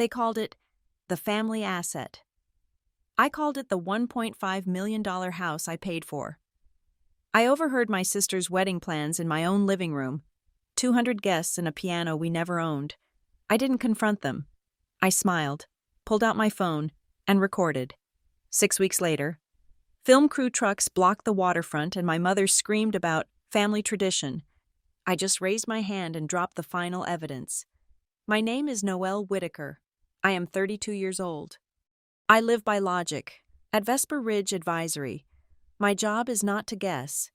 They called it the family asset. I called it the $1.5 million house I paid for. I overheard my sister's wedding plans in my own living room. 200 guests and a piano we never owned. I didn't confront them. I smiled, pulled out my phone, and recorded. 6 weeks later, film crew trucks blocked the waterfront and my mother screamed about family tradition. I just raised my hand and dropped the final evidence. My name is Noelle Whitaker. I am 32 years old. I live by logic. At Vesper Ridge Advisory, my job is not to guess,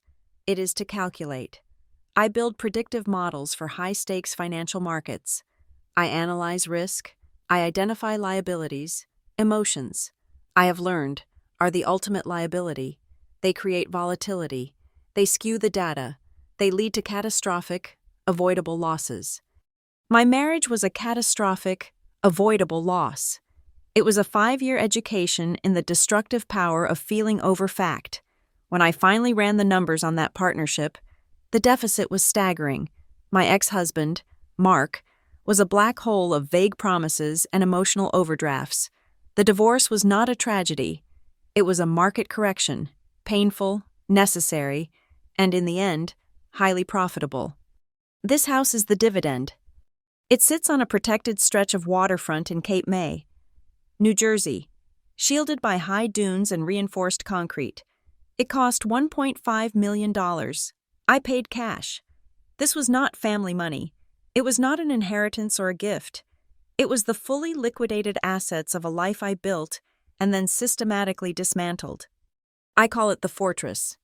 it is to calculate. I build predictive models for high-stakes financial markets. I analyze risk. I identify liabilities, emotions. I have learned, are the ultimate liability. They create volatility. They skew the data. They lead to catastrophic, avoidable losses. My marriage was a catastrophic, avoidable loss. It was a 5-year education in the destructive power of feeling over fact. When I finally ran the numbers on that partnership, the deficit was staggering. My ex-husband, Mark, was a black hole of vague promises and emotional overdrafts. The divorce was not a tragedy. It was a market correction, painful, necessary, and in the end, highly profitable. This house is the dividend. It sits on a protected stretch of waterfront in Cape May, New Jersey, shielded by high dunes and reinforced concrete. It cost $1.5 million. I paid cash. This was not family money. It was not an inheritance or a gift. It was the fully liquidated assets of a life I built and then systematically dismantled. I call it the fortress.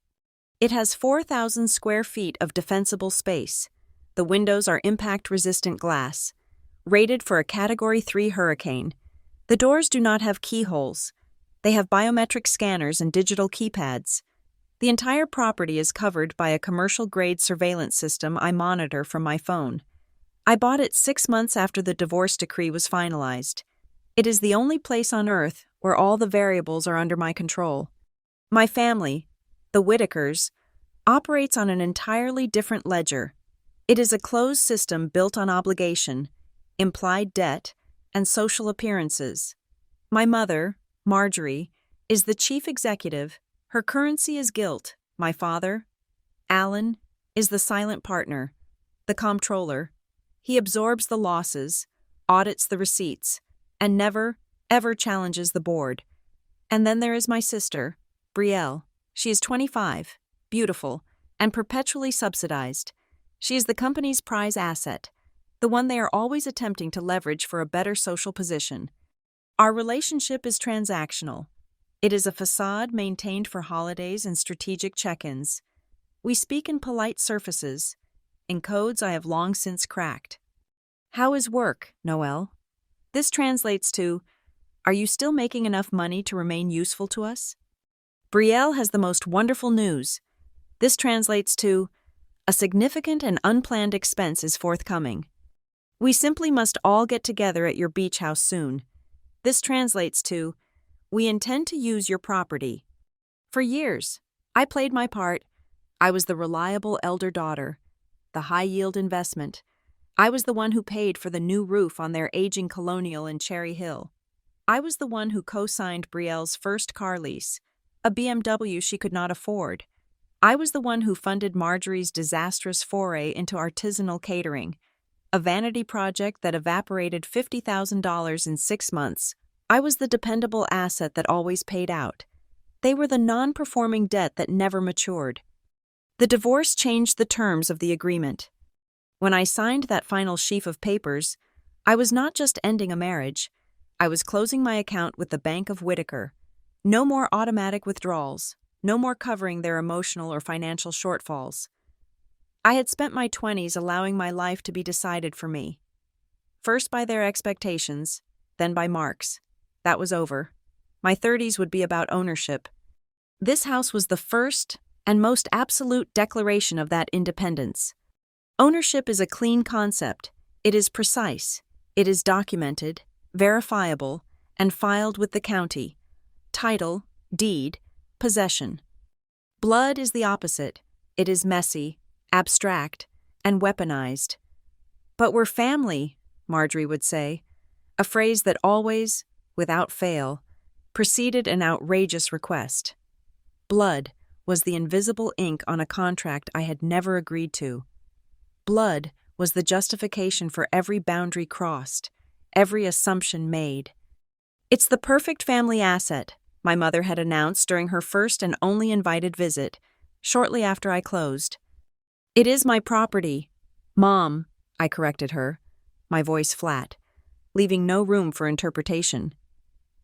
It has 4,000 square feet of defensible space. The windows are impact-resistant glass, rated for a Category 3 hurricane. The doors do not have keyholes. They have biometric scanners and digital keypads. The entire property is covered by a commercial-grade surveillance system I monitor from my phone. I bought it 6 months after the divorce decree was finalized. It is the only place on earth where all the variables are under my control. My family, the Whitakers, operates on an entirely different ledger. It is a closed system built on obligation, implied debt, and social appearances. My mother, Marjorie, is the chief executive. Her currency is guilt. My father, Alan, is the silent partner, the comptroller. He absorbs the losses, audits the receipts, and never, ever challenges the board. And then there is my sister, Brielle. She is 25, beautiful, and perpetually subsidized. She is the company's prize asset, the one they are always attempting to leverage for a better social position. Our relationship is transactional. It is a facade maintained for holidays and strategic check-ins. We speak in polite surfaces, in codes I have long since cracked. How is work, Noelle? This translates to, are you still making enough money to remain useful to us? Brielle has the most wonderful news. This translates to, a significant and unplanned expense is forthcoming. We simply must all get together at your beach house soon. This translates to, we intend to use your property. For years, I played my part. I was the reliable elder daughter, the high-yield investment. I was the one who paid for the new roof on their aging colonial in Cherry Hill. I was the one who co-signed Brielle's first car lease, a BMW she could not afford. I was the one who funded Marjorie's disastrous foray into artisanal catering, a vanity project that evaporated $50,000 in 6 months. I was the dependable asset that always paid out. They were the non-performing debt that never matured. The divorce changed the terms of the agreement. When I signed that final sheaf of papers, I was not just ending a marriage. I was closing my account with the Bank of Whitaker. No more automatic withdrawals. No more covering their emotional or financial shortfalls. I had spent my 20s allowing my life to be decided for me. First by their expectations, then by Mark's. That was over. My 30s would be about ownership. This house was the first and most absolute declaration of that independence. Ownership is a clean concept. It is precise. It is documented, verifiable, and filed with the county. Title, deed, possession. Blood is the opposite. It is messy, abstract, and weaponized. But we're family, Marjorie would say. a phrase that always, without fail, preceded an outrageous request. Blood was the invisible ink on a contract I had never agreed to. Blood was the justification for every boundary crossed, every assumption made. "It's the perfect family asset," my mother had announced during her first and only invited visit, shortly after I closed. "It is my property, Mom," I corrected her, my voice flat, leaving no room for interpretation.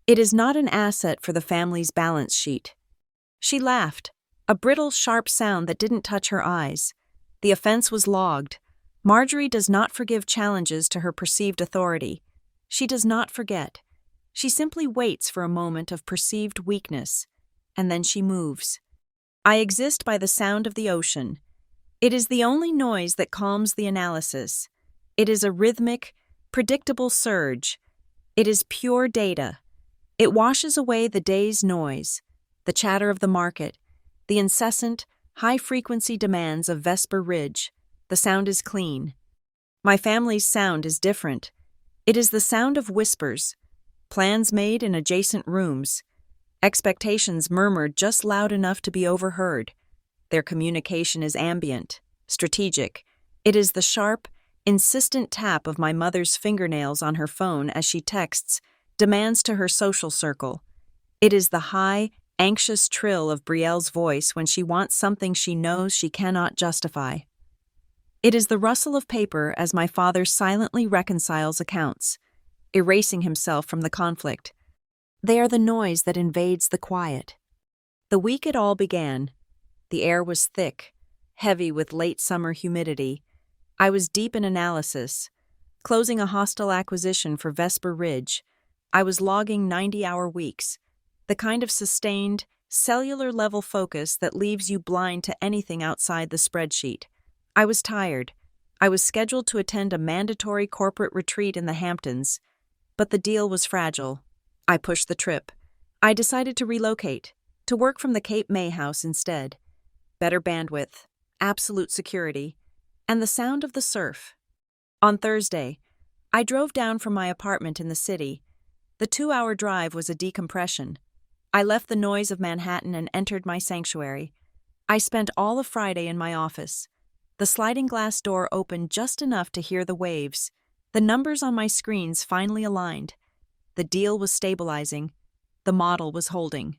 "It is not an asset for the family's balance sheet." She laughed, a brittle, sharp sound that didn't touch her eyes. The offense was logged. Marjorie does not forgive challenges to her perceived authority. She does not forget. She simply waits for a moment of perceived weakness, and then she moves. I exist by the sound of the ocean. It is the only noise that calms the analysis. It is a rhythmic, predictable surge. It is pure data. It washes away the day's noise, the chatter of the market, the incessant, high-frequency demands of Vesper Ridge. The sound is clean. My family's sound is different. It is the sound of whispers, plans made in adjacent rooms, expectations murmured just loud enough to be overheard. Their communication is ambient, strategic. It is the sharp, insistent tap of my mother's fingernails on her phone as she texts, demands to her social circle. It is the high, anxious trill of Brielle's voice when she wants something she knows she cannot justify. It is the rustle of paper as my father silently reconciles accounts, erasing himself from the conflict. They are the noise that invades the quiet. The week it all began. The air was thick, heavy with late summer humidity. I was deep in analysis, closing a hostile acquisition for Vesper Ridge. I was logging 90-hour weeks, the kind of sustained, cellular-level focus that leaves you blind to anything outside the spreadsheet. I was tired. I was scheduled to attend a mandatory corporate retreat in the Hamptons, but the deal was fragile. I pushed the trip. I decided to relocate, to work from the Cape May house instead. Better bandwidth, absolute security, and the sound of the surf. On Thursday, I drove down from my apartment in the city. The 2-hour drive was a decompression. I left the noise of Manhattan and entered my sanctuary. I spent all of Friday in my office. The sliding glass door opened just enough to hear the waves. The numbers on my screens finally aligned. The deal was stabilizing. The model was holding.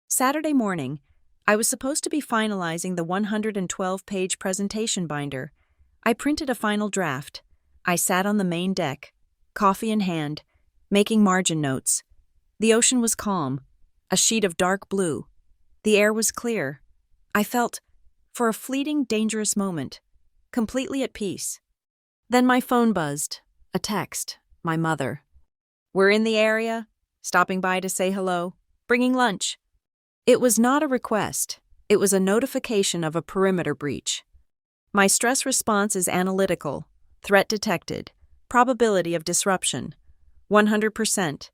Saturday morning, I was supposed to be finalizing the 112-page presentation binder. I printed a final draft. I sat on the main deck, coffee in hand, making margin notes. The ocean was calm, a sheet of dark blue. The air was clear. I felt, for a fleeting, dangerous moment, completely at peace. Then my phone buzzed. A text. My mother. "We're in the area, stopping by to say hello, bringing lunch." It was not a request. It was a notification of a perimeter breach. My stress response is analytical. Threat detected. Probability of disruption. 100%.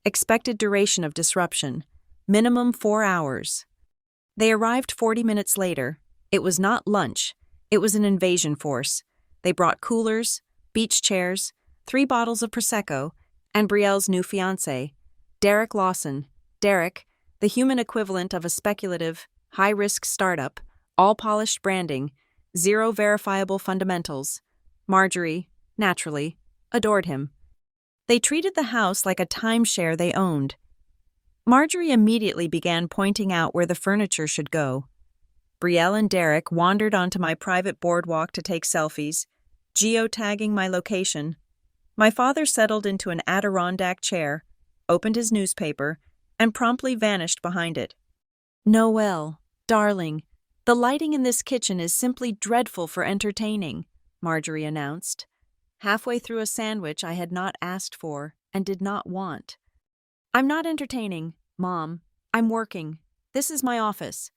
Expected duration of disruption. Minimum 4 hours. They arrived 40 minutes later. It was not lunch. It was an invasion force. They brought coolers, beach chairs, 3 bottles of Prosecco, and Brielle's new fiancé, Derek Lawson. Derek, the human equivalent of a speculative, high-risk startup, all-polished branding, 0 verifiable fundamentals. Marjorie, naturally, adored him. They treated the house like a timeshare they owned. Marjorie immediately began pointing out where the furniture should go. Brielle and Derek wandered onto my private boardwalk to take selfies, geotagging my location. My father settled into an Adirondack chair, opened his newspaper, and promptly vanished behind it. "Noelle, darling, the lighting in this kitchen is simply dreadful for entertaining," Marjorie announced, halfway through a sandwich I had not asked for and did not want. "I'm not entertaining, Mom. I'm working. This is my office."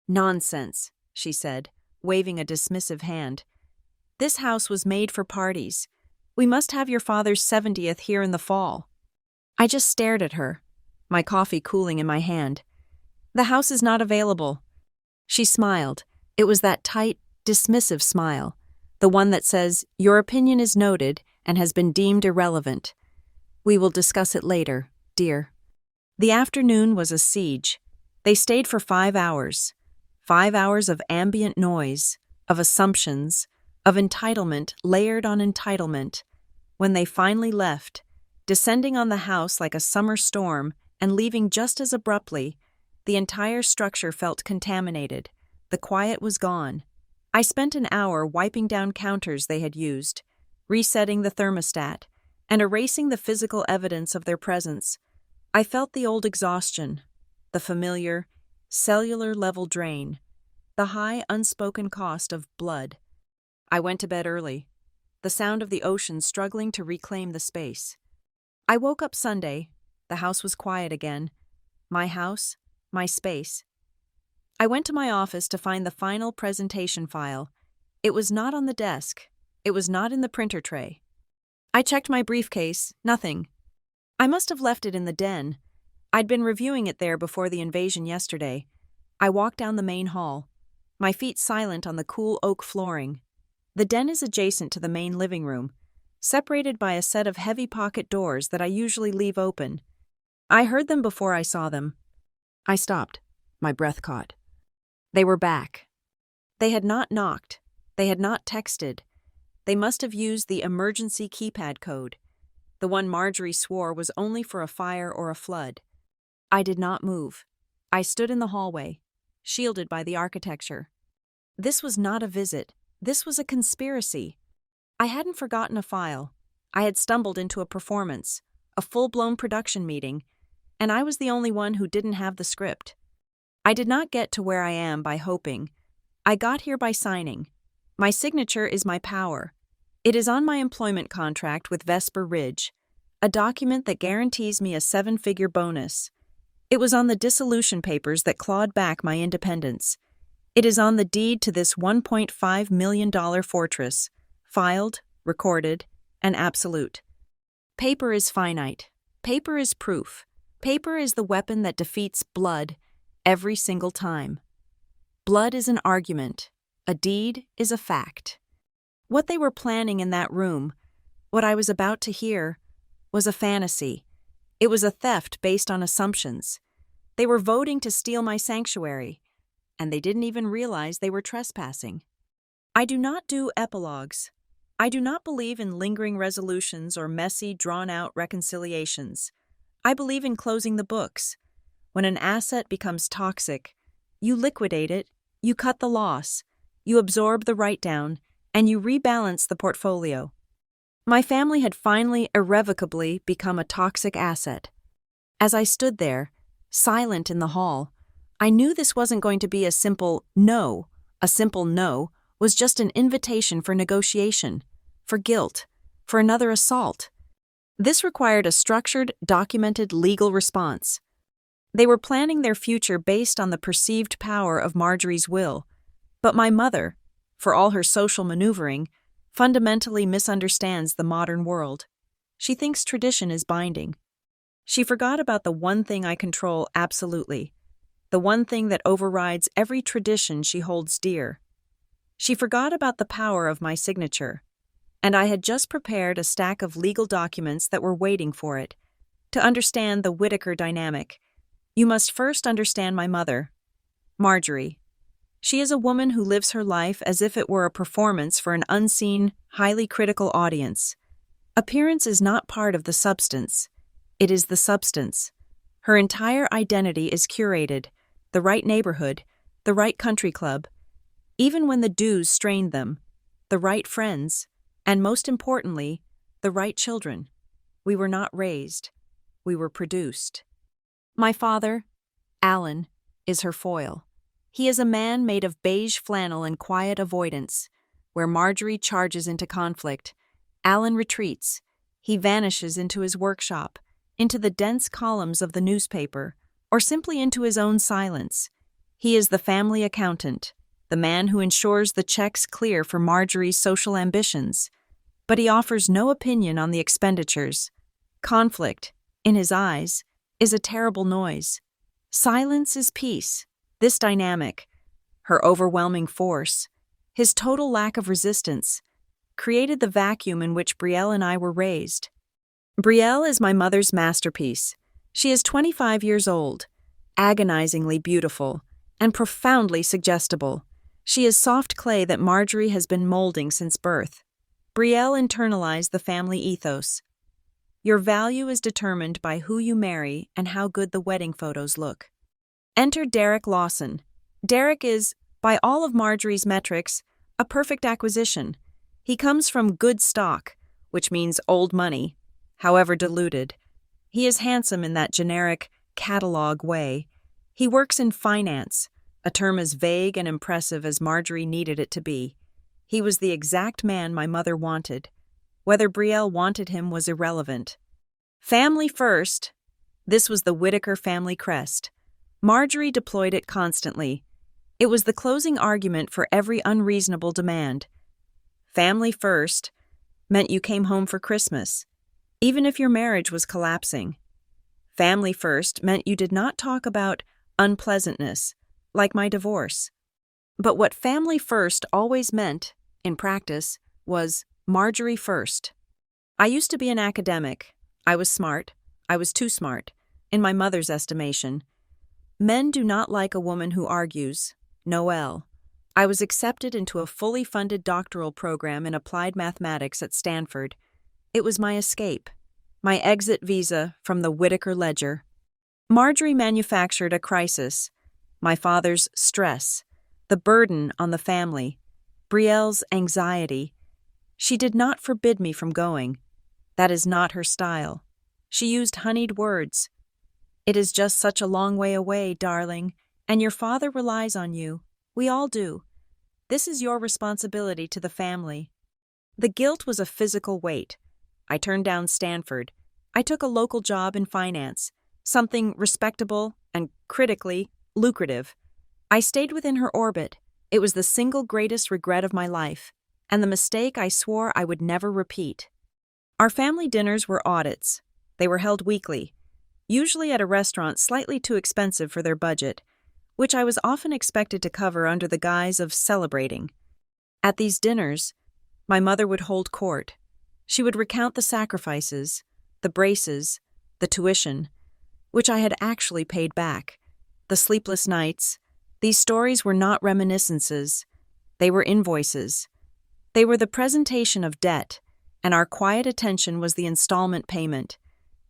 "Nonsense," she said, waving a dismissive hand. "This house was made for parties. We must have your father's 70th here in the fall." I just stared at her, my coffee cooling in my hand. "The house is not available." She smiled. It was that tight, dismissive smile, the one that says, "Your opinion is noted and has been deemed irrelevant." We will discuss it later, dear. The afternoon was a siege. They stayed for 5 hours. 5 hours of ambient noise, of assumptions, of entitlement layered on entitlement. When they finally left, descending on the house like a summer storm and leaving just as abruptly, the entire structure felt contaminated. The quiet was gone. I spent an hour wiping down counters they had used, resetting the thermostat, and erasing the physical evidence of their presence. I felt the old exhaustion, the familiar, cellular-level drain, the high, unspoken cost of blood. I went to bed early, the sound of the ocean struggling to reclaim the space. I woke up Sunday. The house was quiet again. My house, my space. I went to my office to find the final presentation file. It was not on the desk. It was not in the printer tray. I checked my briefcase. Nothing. I must have left it in the den. I'd been reviewing it there before the invasion yesterday. I walked down the main hall, my feet silent on the cool oak flooring. The den is adjacent to the main living room, separated by a set of heavy pocket doors that I usually leave open. I heard them before I saw them. I stopped. My breath caught. They were back. They had not knocked. They had not texted. They must have used the emergency keypad code. The one Marjorie swore was only for a fire or a flood. I did not move. I stood in the hallway, shielded by the architecture. This was not a visit. This was a conspiracy. I hadn't forgotten a file. I had stumbled into a performance, a full-blown production meeting, and I was the only one who didn't have the script. I did not get to where I am by hoping. I got here by signing. My signature is my power. It is on my employment contract with Vesper Ridge, a document that guarantees me a 7-figure bonus. It was on the dissolution papers that clawed back my independence. It is on the deed to this $1.5 million fortress, filed, recorded, and absolute. Paper is finite. Paper is proof. Paper is the weapon that defeats blood every single time. Blood is an argument. A deed is a fact. What they were planning in that room, what I was about to hear, was a fantasy. It was a theft based on assumptions. They were voting to steal my sanctuary, and they didn't even realize they were trespassing. I do not do epilogues. I do not believe in lingering resolutions or messy, drawn-out reconciliations. I believe in closing the books. When an asset becomes toxic, you liquidate it, you cut the loss, you absorb the write-down, and you rebalance the portfolio. My family had finally irrevocably become a toxic asset. As I stood there, silent in the hall, I knew this wasn't going to be a simple no. A simple no was just an invitation for negotiation, for guilt, for another assault. This required a structured, documented legal response. They were planning their future based on the perceived power of Marjorie's will, but my mother, for all her social maneuvering, fundamentally misunderstands the modern world. She thinks tradition is binding. She forgot about the one thing I control absolutely, the one thing that overrides every tradition she holds dear. She forgot about the power of my signature, and I had just prepared a stack of legal documents that were waiting for it. To understand the Whittaker dynamic, you must first understand my mother, Marjorie. She is a woman who lives her life as if it were a performance for an unseen, highly critical audience. Appearance is not part of the substance. It is the substance. Her entire identity is curated, the right neighborhood, the right country club, even when the dues strained them, the right friends, and most importantly, the right children. We were not raised. We were produced. My father, Alan, is her foil. He is a man made of beige flannel and quiet avoidance. Where Marjorie charges into conflict, Alan retreats. He vanishes into his workshop, into the dense columns of the newspaper, or simply into his own silence. He is the family accountant, the man who ensures the checks clear for Marjorie's social ambitions. But he offers no opinion on the expenditures. Conflict, in his eyes, is a terrible noise. Silence is peace. This dynamic, her overwhelming force, his total lack of resistance, created the vacuum in which Brielle and I were raised. Brielle is my mother's masterpiece. She is 25 years old, agonizingly beautiful, and profoundly suggestible. She is soft clay that Marjorie has been molding since birth. Brielle internalized the family ethos. Your value is determined by who you marry and how good the wedding photos look. Enter Derek Lawson. Derek is, by all of Marjorie's metrics, a perfect acquisition. He comes from good stock, which means old money, however diluted. He is handsome in that generic catalog way. He works in finance, a term as vague and impressive as Marjorie needed it to be. He was the exact man my mother wanted. Whether Brielle wanted him was irrelevant. Family first. This was the Whittaker family crest. Marjorie deployed it constantly. It was the closing argument for every unreasonable demand. Family first meant you came home for Christmas, even if your marriage was collapsing. Family first meant you did not talk about unpleasantness, like my divorce. But what family first always meant, in practice, was Marjorie first. I used to be an academic. I was smart. I was too smart, in my mother's estimation. Men do not like a woman who argues. Noelle. I was accepted into a fully funded doctoral program in applied mathematics at Stanford. It was my escape, my exit visa from the Whittaker ledger. Marjorie manufactured a crisis, my father's stress, the burden on the family, Brielle's anxiety. She did not forbid me from going. That is not her style. She used honeyed words. It is just such a long way away, darling, and your father relies on you. We all do. This is your responsibility to the family. The guilt was a physical weight. I turned down Stanford. I took a local job in finance, something respectable and, critically, lucrative. I stayed within her orbit. It was the single greatest regret of my life, and the mistake I swore I would never repeat. Our family dinners were audits. They were held weekly, usually at a restaurant slightly too expensive for their budget, which I was often expected to cover under the guise of celebrating. At these dinners, my mother would hold court. She would recount the sacrifices, the braces, the tuition, which I had actually paid back, the sleepless nights. These stories were not reminiscences. They were invoices. They were the presentation of debt, and our quiet attention was the installment payment.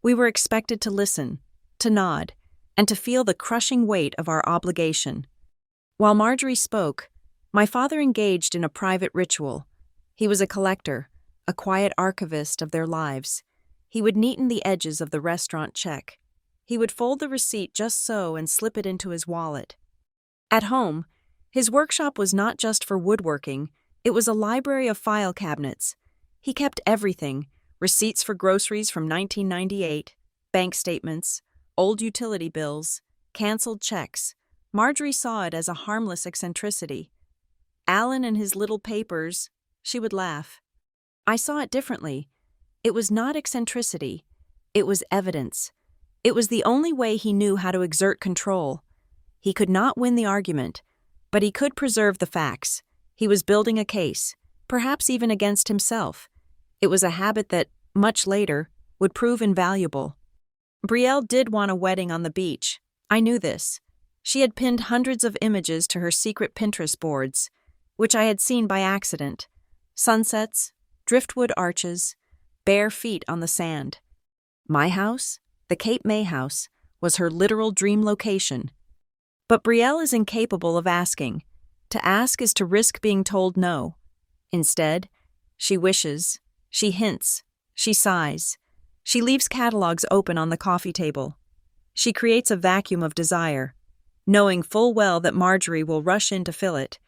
We were expected to listen, to nod, and to feel the crushing weight of our obligation. While Marjorie spoke, my father engaged in a private ritual. He was a collector, a quiet archivist of their lives. He would neaten the edges of the restaurant check. He would fold the receipt just so and slip it into his wallet. At home, his workshop was not just for woodworking, it was a library of file cabinets. He kept everything: receipts for groceries from 1998, bank statements, old utility bills, canceled checks. Marjorie saw it as a harmless eccentricity. Alan and his little papers, she would laugh. I saw it differently. It was not eccentricity. It was evidence. It was the only way he knew how to exert control. He could not win the argument, but he could preserve the facts. He was building a case, perhaps even against himself. It was a habit that, much later, would prove invaluable. Brielle did want a wedding on the beach. I knew this. She had pinned hundreds of images to her secret Pinterest boards, which I had seen by accident. Sunsets, driftwood arches, bare feet on the sand. My house, the Cape May house, was her literal dream location. But Brielle is incapable of asking. To ask is to risk being told no. Instead, she wishes, she hints, she sighs. She leaves catalogs open on the coffee table. She creates a vacuum of desire, knowing full well that Marjorie will rush in to fill it.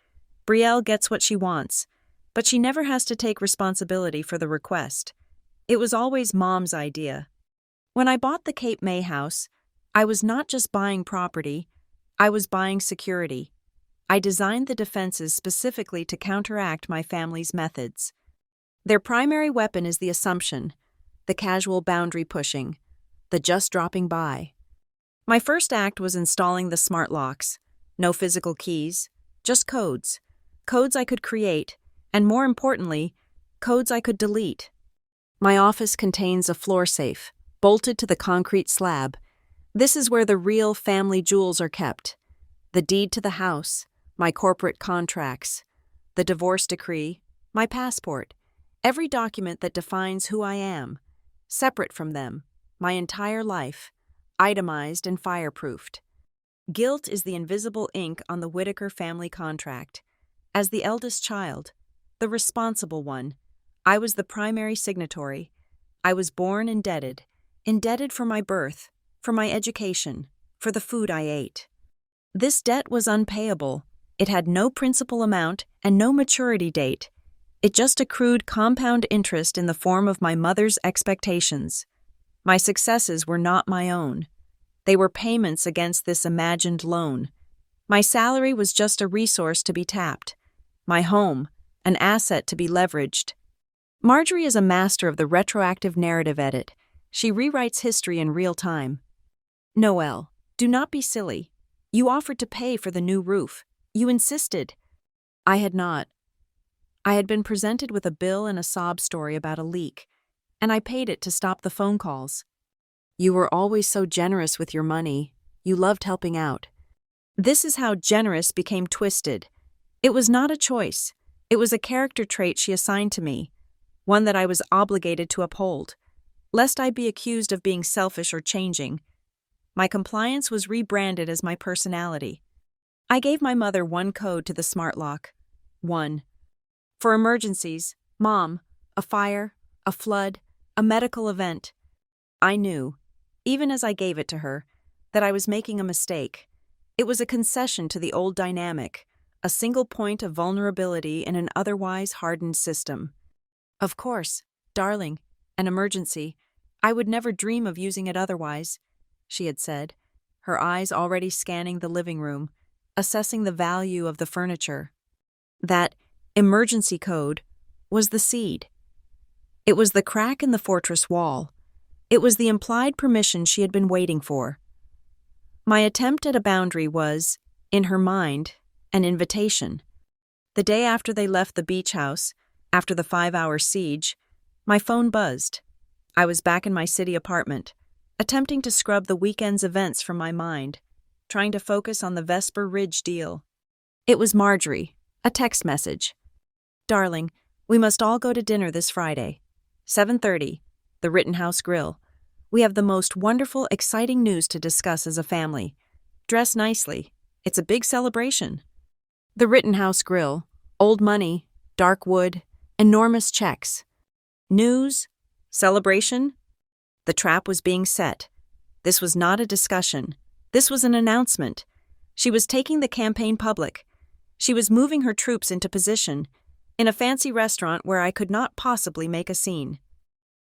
Brielle gets what she wants, but she never has to take responsibility for the request. It was always Mom's idea. When I bought the Cape May house, I was not just buying property, I was buying security. I designed the defenses specifically to counteract my family's methods. Their primary weapon is the assumption, the casual boundary pushing, the just dropping by. My first act was installing the smart locks. No physical keys, just codes. Codes I could create, and more importantly, codes I could delete. My office contains a floor safe, bolted to the concrete slab. This is where the real family jewels are kept. The deed to the house, my corporate contracts, the divorce decree, my passport, every document that defines who I am, separate from them, my entire life, itemized and fireproofed. Guilt is the invisible ink on the Whitaker family contract. As the eldest child, the responsible one, I was the primary signatory. I was born indebted for my birth, for my education, for the food I ate. This debt was unpayable. It had no principal amount and no maturity date. It just accrued compound interest in the form of my mother's expectations. My successes were not my own. They were payments against this imagined loan. My salary was just a resource to be tapped. My home, an asset to be leveraged. Marjorie is a master of the retroactive narrative edit. She rewrites history in real time. Noelle, do not be silly. You offered to pay for the new roof. You insisted. I had not. I had been presented with a bill and a sob story about a leak, and I paid it to stop the phone calls. You were always so generous with your money. You loved helping out. This is how generous became twisted. It was not a choice. It was a character trait she assigned to me, one that I was obligated to uphold, lest I be accused of being selfish or changing. My compliance was rebranded as my personality. I gave my mother one code to the smart lock. 1. For emergencies, Mom, a fire, a flood, a medical event. I knew, even as I gave it to her, that I was making a mistake. It was a concession to the old dynamic, a single point of vulnerability in an otherwise hardened system. Of course, darling, an emergency. I would never dream of using it otherwise, she had said, her eyes already scanning the living room, assessing the value of the furniture. That emergency code was the seed. It was the crack in the fortress wall. It was the implied permission she had been waiting for. My attempt at a boundary was, in her mind, an invitation. The day after they left the beach house, after the 5-hour siege, my phone buzzed. I was back in my city apartment, attempting to scrub the weekend's events from my mind, trying to focus on the Vesper Ridge deal. It was Marjorie, a text message. Darling, we must all go to dinner this Friday. 7:30, the Rittenhouse Grill. We have the most wonderful, exciting news to discuss as a family. Dress nicely. It's a big celebration. The Rittenhouse Grill, old money, dark wood, enormous checks. News? Celebration? The trap was being set. This was not a discussion. This was an announcement. She was taking the campaign public. She was moving her troops into position in a fancy restaurant where I could not possibly make a scene.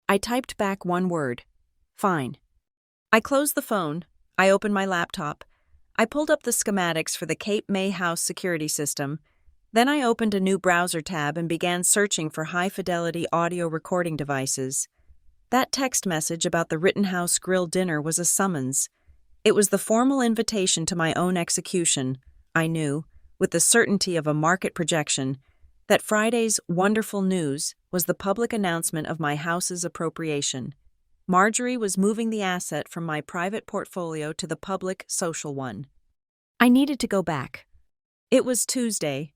I typed back one word. Fine. I closed the phone. I opened my laptop. I pulled up the schematics for the Cape May House security system. Then I opened a new browser tab and began searching for high-fidelity audio recording devices. That text message about the Rittenhouse Grill dinner was a summons. It was the formal invitation to my own execution. I knew, with the certainty of a market projection, that Friday's wonderful news was the public announcement of my house's appropriation. Marjorie was moving the asset from my private portfolio to the public social one. I needed to go back. It was Tuesday.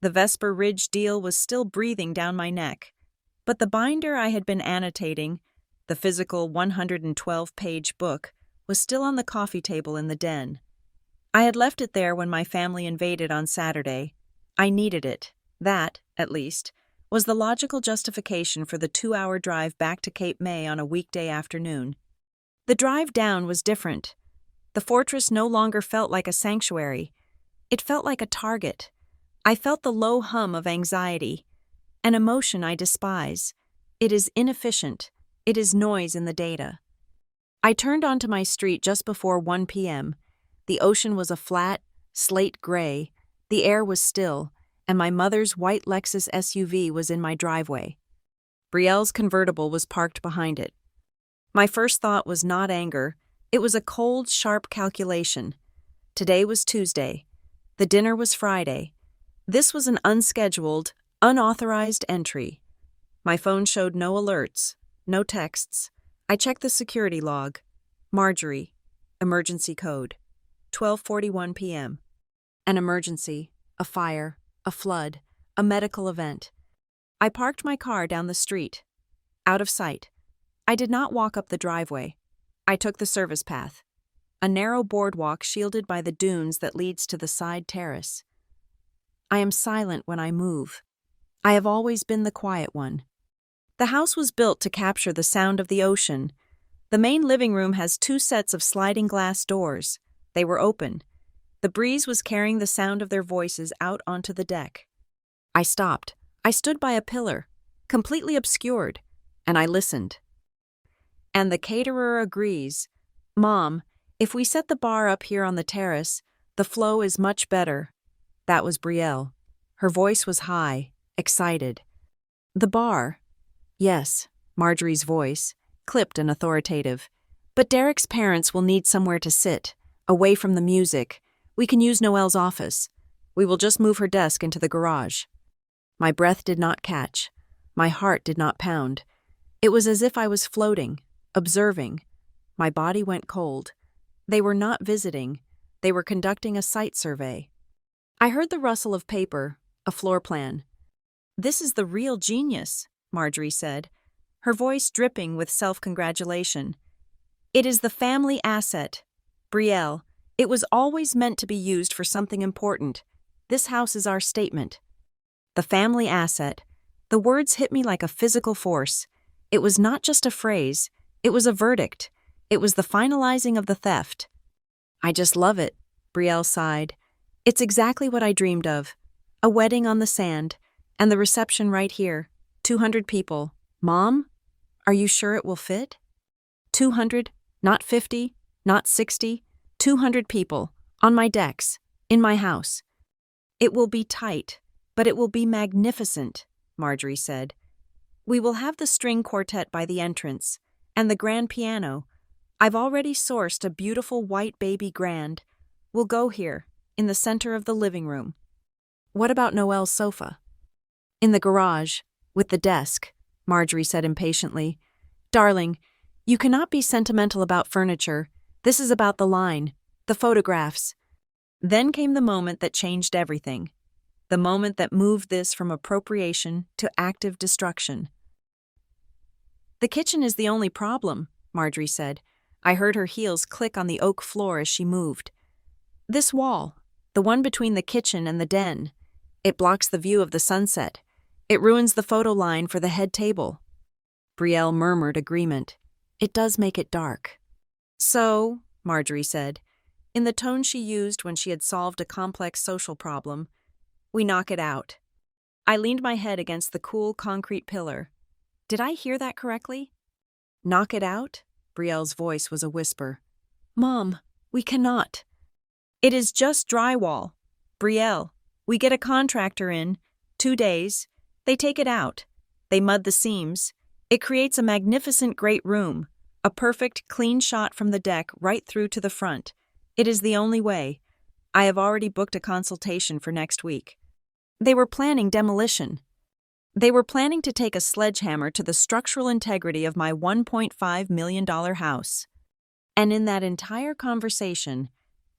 The Vesper Ridge deal was still breathing down my neck, but the binder I had been annotating, the physical 112-page book, was still on the coffee table in the den. I had left it there when my family invaded on Saturday. I needed it. That, at least, was the logical justification for the 2-hour drive back to Cape May on a weekday afternoon. The drive down was different. The fortress no longer felt like a sanctuary. It felt like a target. I felt the low hum of anxiety, an emotion I despise. It is inefficient. It is noise in the data. I turned onto my street just before 1 p.m. The ocean was a flat, slate gray. The air was still, and my mother's white Lexus SUV was in my driveway. Brielle's convertible was parked behind it. My first thought was not anger. It was a cold, sharp calculation. Today was Tuesday. The dinner was Friday. This was an unscheduled, unauthorized entry. My phone showed no alerts, no texts. I checked the security log. Marjorie, emergency code, 12:41 p.m. An emergency, a fire, a flood, a medical event. I parked my car down the street, out of sight. I did not walk up the driveway. I took the service path, a narrow boardwalk shielded by the dunes that leads to the side terrace. I am silent when I move. I have always been the quiet one. The house was built to capture the sound of the ocean. The main living room has 2 sets of sliding glass doors. They were open. The breeze was carrying the sound of their voices out onto the deck. I stopped. I stood by a pillar, completely obscured, and I listened. And the caterer agrees. Mom, if we set the bar up here on the terrace, the flow is much better. That was Brielle. Her voice was high, excited. The bar? Yes, Marjorie's voice, clipped and authoritative. But Derek's parents will need somewhere to sit, away from the music. We can use Noelle's office. We will just move her desk into the garage. My breath did not catch. My heart did not pound. It was as if I was floating, observing. My body went cold. They were not visiting. They were conducting a site survey. I heard the rustle of paper, a floor plan. This is the real genius, Marjorie said, her voice dripping with self-congratulation. It is the family asset. Brielle, it was always meant to be used for something important. This house is our statement. The family asset. The words hit me like a physical force. It was not just a phrase. It was a verdict. It was the finalizing of the theft. I just love it, Brielle sighed. It's exactly what I dreamed of. A wedding on the sand, and the reception right here. 200 people. Mom, are you sure it will fit? 200, not 50, not 60, 200 people, on my decks, in my house. It will be tight, but it will be magnificent, Marjorie said. We will have the string quartet by the entrance, and the grand piano. I've already sourced a beautiful white baby grand. We'll go here, in the center of the living room. What about Noelle's sofa? In the garage, with the desk, Marjorie said impatiently. Darling, you cannot be sentimental about furniture. This is about the line, the photographs. Then came the moment that changed everything. The moment that moved this from appropriation to active destruction. The kitchen is the only problem, Marjorie said. I heard her heels click on the oak floor as she moved. This wall, the one between the kitchen and the den, it blocks the view of the sunset. It ruins the photo line for the head table. Brielle murmured agreement. It does make it dark. So, Marjorie said, in the tone she used when she had solved a complex social problem, we knock it out. I leaned my head against the cool concrete pillar. Did I hear that correctly? Knock it out? Brielle's voice was a whisper. Mom, we cannot. It is just drywall. Brielle, we get a contractor in, 2 days. They take it out. They mud the seams. It creates a magnificent great room, a perfect, clean shot from the deck right through to the front. It is the only way. I have already booked a consultation for next week. They were planning demolition. They were planning to take a sledgehammer to the structural integrity of my $1.5 million house. And in that entire conversation,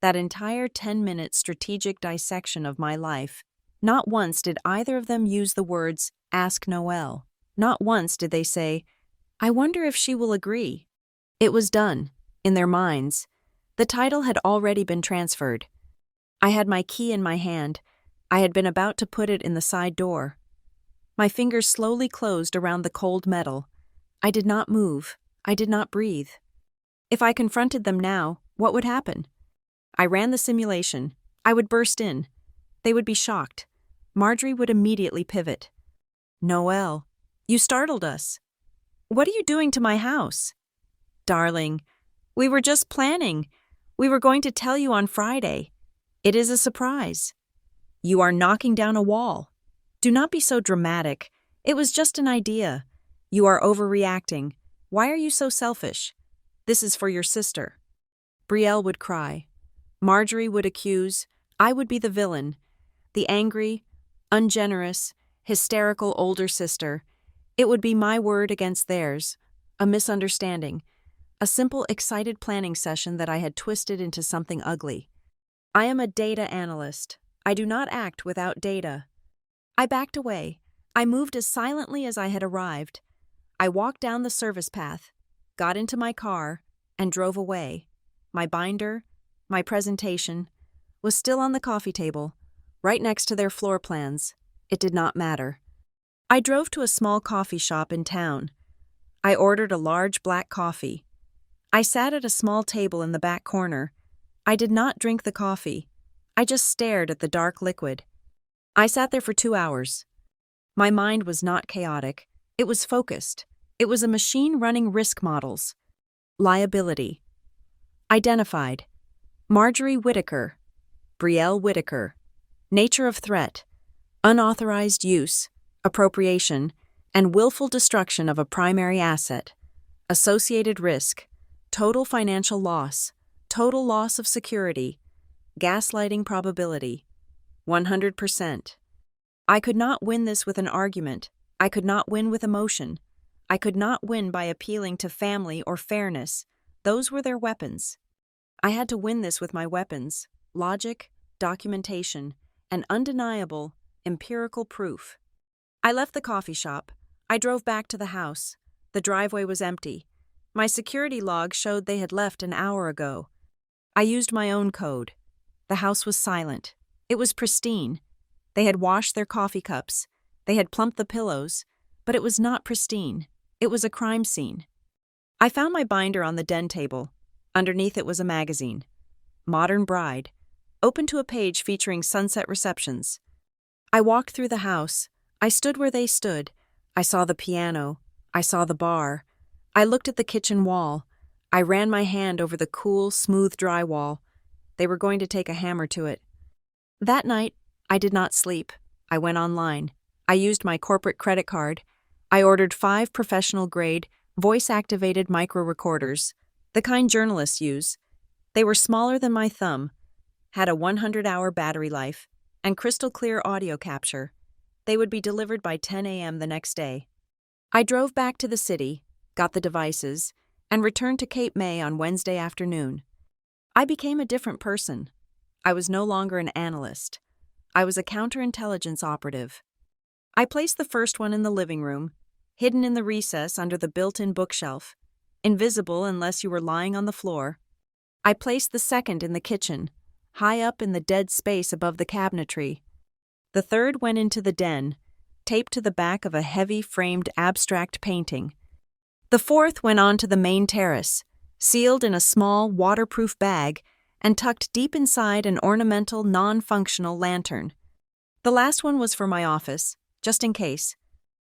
that entire 10-minute strategic dissection of my life, not once did either of them use the words, ask Noelle. Not once did they say, I wonder if she will agree. It was done, in their minds. The title had already been transferred. I had my key in my hand. I had been about to put it in the side door. My fingers slowly closed around the cold metal. I did not move. I did not breathe. If I confronted them now, what would happen? I ran the simulation. I would burst in. They would be shocked. Marjorie would immediately pivot. Noelle, you startled us. What are you doing to my house? Darling, we were just planning. We were going to tell you on Friday. It is a surprise. You are knocking down a wall. Do not be so dramatic. It was just an idea. You are overreacting. Why are you so selfish? This is for your sister. Brielle would cry. Marjorie would accuse. I would be the villain. The angry, ungenerous, hysterical older sister. It would be my word against theirs. a misunderstanding, a simple, excited planning session that I had twisted into something ugly. I am a data analyst. I do not act without data. I backed away. I moved as silently as I had arrived. I walked down the service path, got into my car, and drove away. My binder, my presentation, was still on the coffee table, right next to their floor plans. It did not matter. I drove to a small coffee shop in town. I ordered a large black coffee. I sat at a small table in the back corner. I did not drink the coffee. I just stared at the dark liquid. I sat there for 2 hours. My mind was not chaotic. It was focused. It was a machine running risk models. Liability. Identified. Marjorie Whittaker. Brielle Whittaker. Nature of threat. Unauthorized use, appropriation, and willful destruction of a primary asset. Associated risk. Total financial loss. Total loss of security. Gaslighting probability. 100%. I could not win this with an argument. I could not win with emotion. I could not win by appealing to family or fairness. Those were their weapons. I had to win this with my weapons: logic, documentation, and undeniable, empirical proof. I left the coffee shop. I drove back to the house. The driveway was empty. My security log showed they had left an hour ago. I used my own code. The house was silent. It was pristine. They had washed their coffee cups. They had plumped the pillows, but it was not pristine. It was a crime scene. I found my binder on the den table. Underneath it was a magazine. Modern Bride, open to a page featuring sunset receptions. I walked through the house. I stood where they stood. I saw the piano. I saw the bar. I looked at the kitchen wall. I ran my hand over the cool, smooth drywall. They were going to take a hammer to it. That night, I did not sleep. I went online. I used my corporate credit card. I ordered 5 professional-grade, voice-activated micro-recorders, the kind journalists use. They were smaller than my thumb, had a 100-hour battery life, and crystal-clear audio capture. They would be delivered by 10 a.m. the next day. I drove back to the city, got the devices, and returned to Cape May on Wednesday afternoon. I became a different person. I was no longer an analyst. I was a counterintelligence operative. I placed the first one in the living room, hidden in the recess under the built-in bookshelf, invisible unless you were lying on the floor. I placed the second in the kitchen, high up in the dead space above the cabinetry. The third went into the den, taped to the back of a heavy framed abstract painting. The fourth went onto the main terrace, sealed in a small waterproof bag and tucked deep inside an ornamental, non-functional lantern. The last one was for my office, just in case.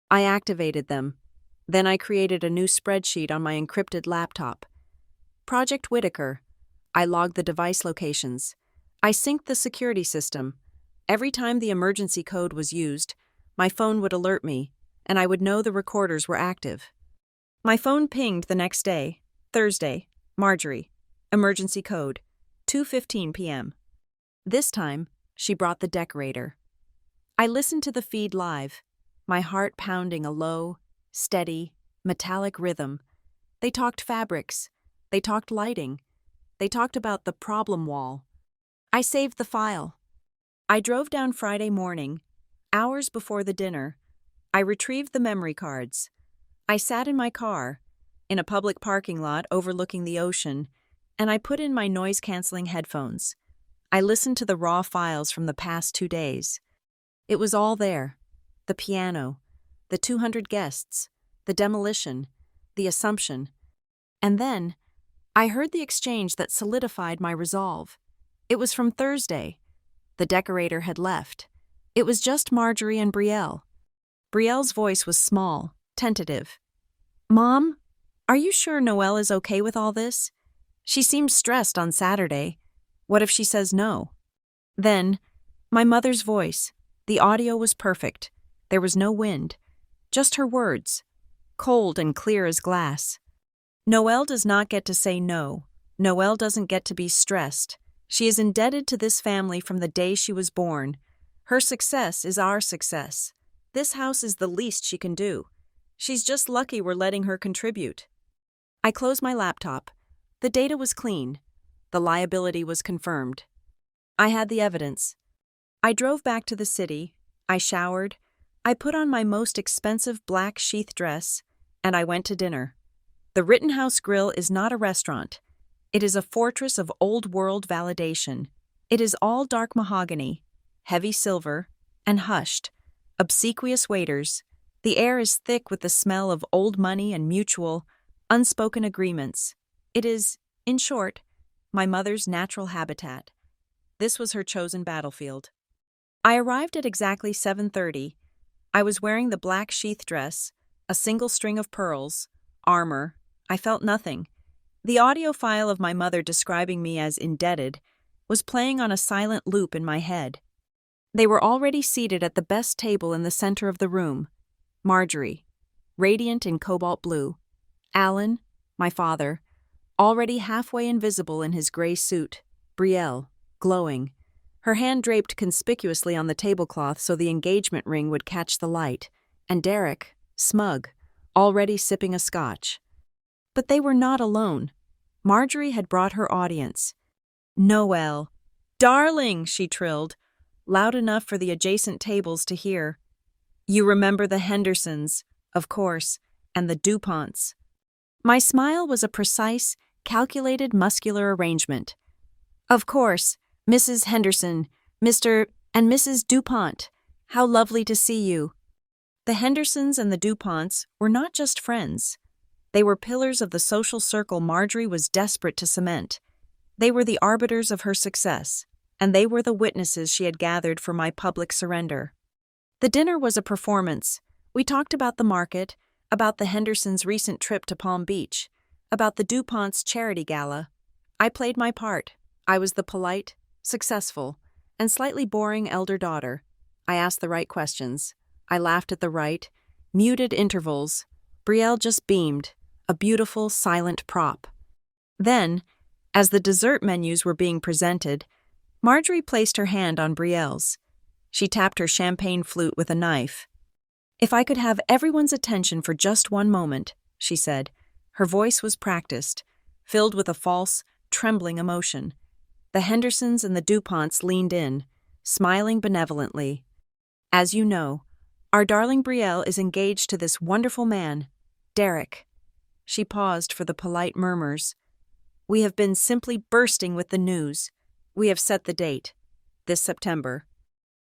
I activated them. Then I created a new spreadsheet on my encrypted laptop. Project Whittaker. I logged the device locations. I synced the security system. Every time the emergency code was used, my phone would alert me, and I would know the recorders were active. My phone pinged the next day, Thursday, Marjorie, emergency code, 2:15 p.m. This time, she brought the decorator. I listened to the feed live, my heart pounding a low, steady, metallic rhythm. They talked fabrics. They talked lighting. They talked about the problem wall. I saved the file. I drove down Friday morning, hours before the dinner. I retrieved the memory cards. I sat in my car, in a public parking lot overlooking the ocean, and I put in my noise-canceling headphones. I listened to the raw files from the past 2 days. It was all there. The piano, the 200 guests, the demolition, the assumption. And then, I heard the exchange that solidified my resolve. It was from Thursday. The decorator had left. It was just Marjorie and Brielle. Brielle's voice was small, tentative. "Mom, are you sure Noelle is okay with all this? She seemed stressed on Saturday. What if she says no?" Then, my mother's voice. The audio was perfect. There was no wind. Just her words. Cold and clear as glass. "Noelle does not get to say no. Noelle doesn't get to be stressed. She is indebted to this family from the day she was born. Her success is our success. This house is the least she can do. She's just lucky we're letting her contribute. I closed my laptop. The data was clean. The liability was confirmed. I had the evidence. I drove back to the city. I showered. I put on my most expensive black sheath dress, and I went to dinner. The Rittenhouse Grill is not a restaurant. It is a fortress of old-world validation. It is all dark mahogany, heavy silver, and hushed, obsequious waiters. The air is thick with the smell of old money and mutual, unspoken agreements. It is, in short, my mother's natural habitat. This was her chosen battlefield. I arrived at exactly 7:30. I was wearing the black sheath dress, a single string of pearls, armor. I felt nothing. The audio file of my mother describing me as indebted was playing on a silent loop in my head. They were already seated at the best table in the center of the room. Marjorie, radiant in cobalt blue. Alan, my father, already halfway invisible in his gray suit. Brielle, glowing, her hand draped conspicuously on the tablecloth so the engagement ring would catch the light, and Derek, smug, already sipping a scotch. But they were not alone. Marjorie had brought her audience. Noelle. "Darling," she trilled, loud enough for the adjacent tables to hear. "You remember the Hendersons, of course, and the DuPonts." My smile was a precise, calculated muscular arrangement. "Of course, Mrs. Henderson, Mr. and Mrs. DuPont. How lovely to see you." The Hendersons and the DuPonts were not just friends. They were pillars of the social circle Marjorie was desperate to cement. They were the arbiters of her success, and they were the witnesses she had gathered for my public surrender. The dinner was a performance. We talked about the market, about the Hendersons' recent trip to Palm Beach, about the DuPont's charity gala. I played my part. I was the polite, successful, and slightly boring elder daughter. I asked the right questions. I laughed at the right, muted intervals. Brielle just beamed, a beautiful, silent prop. Then, as the dessert menus were being presented, Marjorie placed her hand on Brielle's. She tapped her champagne flute with a knife. "If I could have everyone's attention for just one moment," she said. Her voice was practiced, filled with a false, trembling emotion. The Hendersons and the DuPonts leaned in, smiling benevolently. "As you know, our darling Brielle is engaged to this wonderful man, Derek." She paused for the polite murmurs. "We have been simply bursting with the news. We have set the date, this September."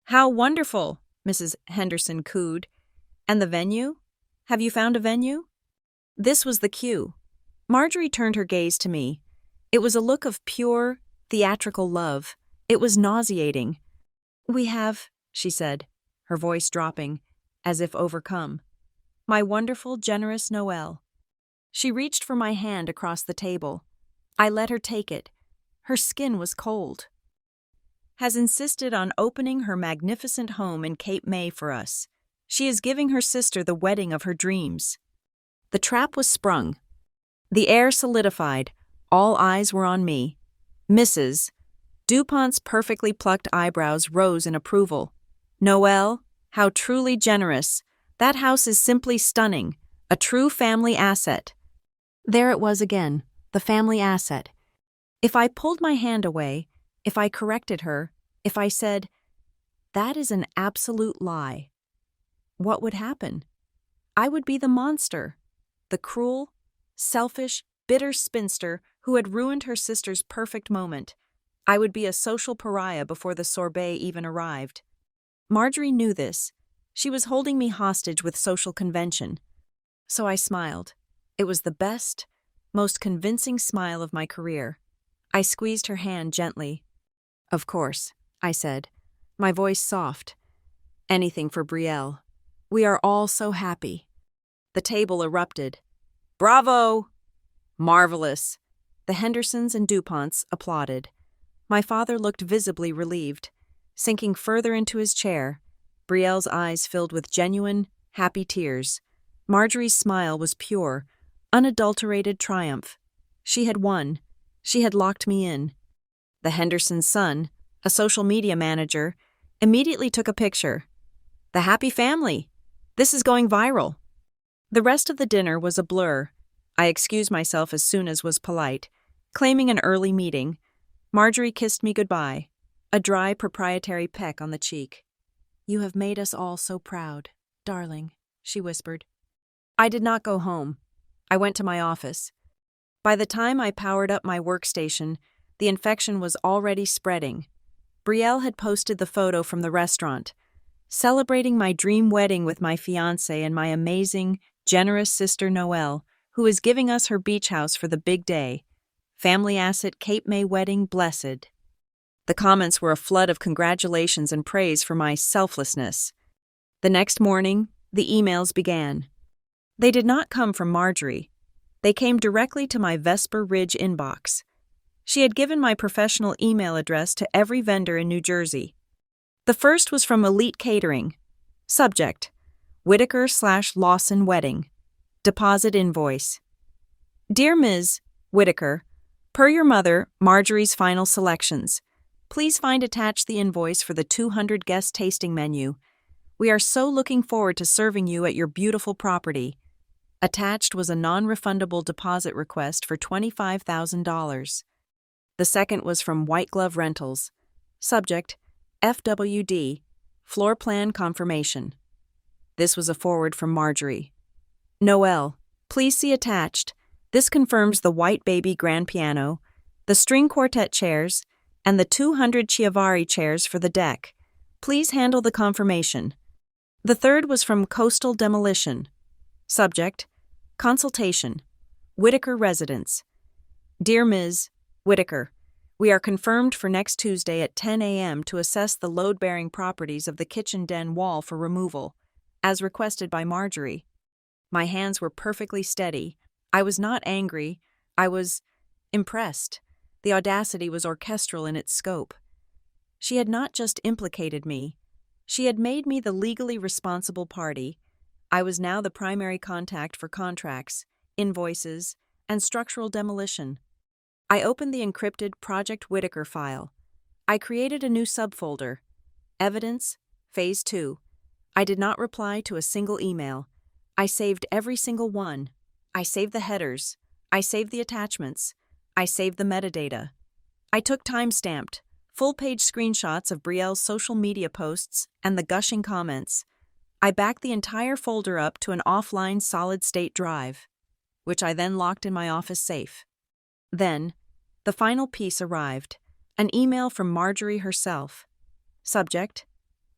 "How wonderful," Mrs. Henderson cooed. "And the venue? Have you found a venue?" This was the cue. Marjorie turned her gaze to me. It was a look of pure, theatrical love. It was nauseating. "We have," she said, her voice dropping, as if overcome. "My wonderful, generous Noelle." She reached for my hand across the table. I let her take it. Her skin was cold. "Has insisted on opening her magnificent home in Cape May for us. She is giving her sister the wedding of her dreams." The trap was sprung. The air solidified. All eyes were on me. Mrs. DuPont's perfectly plucked eyebrows rose in approval. "Noelle, how truly generous. That house is simply stunning. A true family asset." There it was again, the family asset. If I pulled my hand away, if I corrected her, if I said, "That is an absolute lie," what would happen? I would be the monster, the cruel, selfish, bitter spinster who had ruined her sister's perfect moment. I would be a social pariah before the sorbet even arrived. Marjorie knew this. She was holding me hostage with social convention. So I smiled. It was the best, most convincing smile of my career. I squeezed her hand gently. "Of course," I said, my voice soft. "Anything for Brielle. We are all so happy." The table erupted. "Bravo!" "Marvelous!" The Hendersons and DuPonts applauded. My father looked visibly relieved. Sinking further into his chair, Brielle's eyes filled with genuine, happy tears. Marjorie's smile was pure, unadulterated triumph. She had won. She had locked me in. The Hendersons' son, a social media manager, immediately took a picture. "The happy family! This is going viral." The rest of the dinner was a blur. I excused myself as soon as was polite, claiming an early meeting. Marjorie kissed me goodbye, a dry proprietary peck on the cheek. "You have made us all so proud, darling," she whispered. I did not go home. I went to my office. By the time I powered up my workstation, the infection was already spreading. Brielle had posted the photo from the restaurant, celebrating my dream wedding with my fiancé and my amazing, generous sister Noelle, who is giving us her beach house for the big day. Family asset Cape May wedding blessed. The comments were a flood of congratulations and praise for my selflessness. The next morning, the emails began. They did not come from Marjorie. They came directly to my Vesper Ridge inbox. She had given my professional email address to every vendor in New Jersey. The first was from Elite Catering. Subject: Whitaker/Lawson Wedding. Deposit invoice. Dear Ms. Whitaker, per your mother, Marjorie's final selections, please find attached the invoice for the 200 guest tasting menu. We are so looking forward to serving you at your beautiful property. Attached was a non-refundable deposit request for $25,000. The second was from White Glove Rentals. Subject: FWD, floor plan confirmation. This was a forward from Marjorie. Noelle, please see attached. This confirms the white baby grand piano, the string quartet chairs, and the 200 Chiavari chairs for the deck. Please handle the confirmation. The third was from Coastal Demolition. Subject: Consultation. Whitaker Residence. Dear Ms. Whitaker, we are confirmed for next Tuesday at 10 a.m. to assess the load-bearing properties of the kitchen den wall for removal, as requested by Marjorie. My hands were perfectly steady. I was not angry. I was impressed. The audacity was orchestral in its scope. She had not just implicated me. She had made me the legally responsible party. I was now the primary contact for contracts, invoices, and structural demolition. I opened the encrypted Project Whitaker file. I created a new subfolder. Evidence, Phase 2. I did not reply to a single email. I saved every single one. I saved the headers. I saved the attachments. I saved the metadata. I took time-stamped, full-page screenshots of Brielle's social media posts and the gushing comments. I backed the entire folder up to an offline solid-state drive, which I then locked in my office safe. Then, the final piece arrived, an email from Marjorie herself. Subject: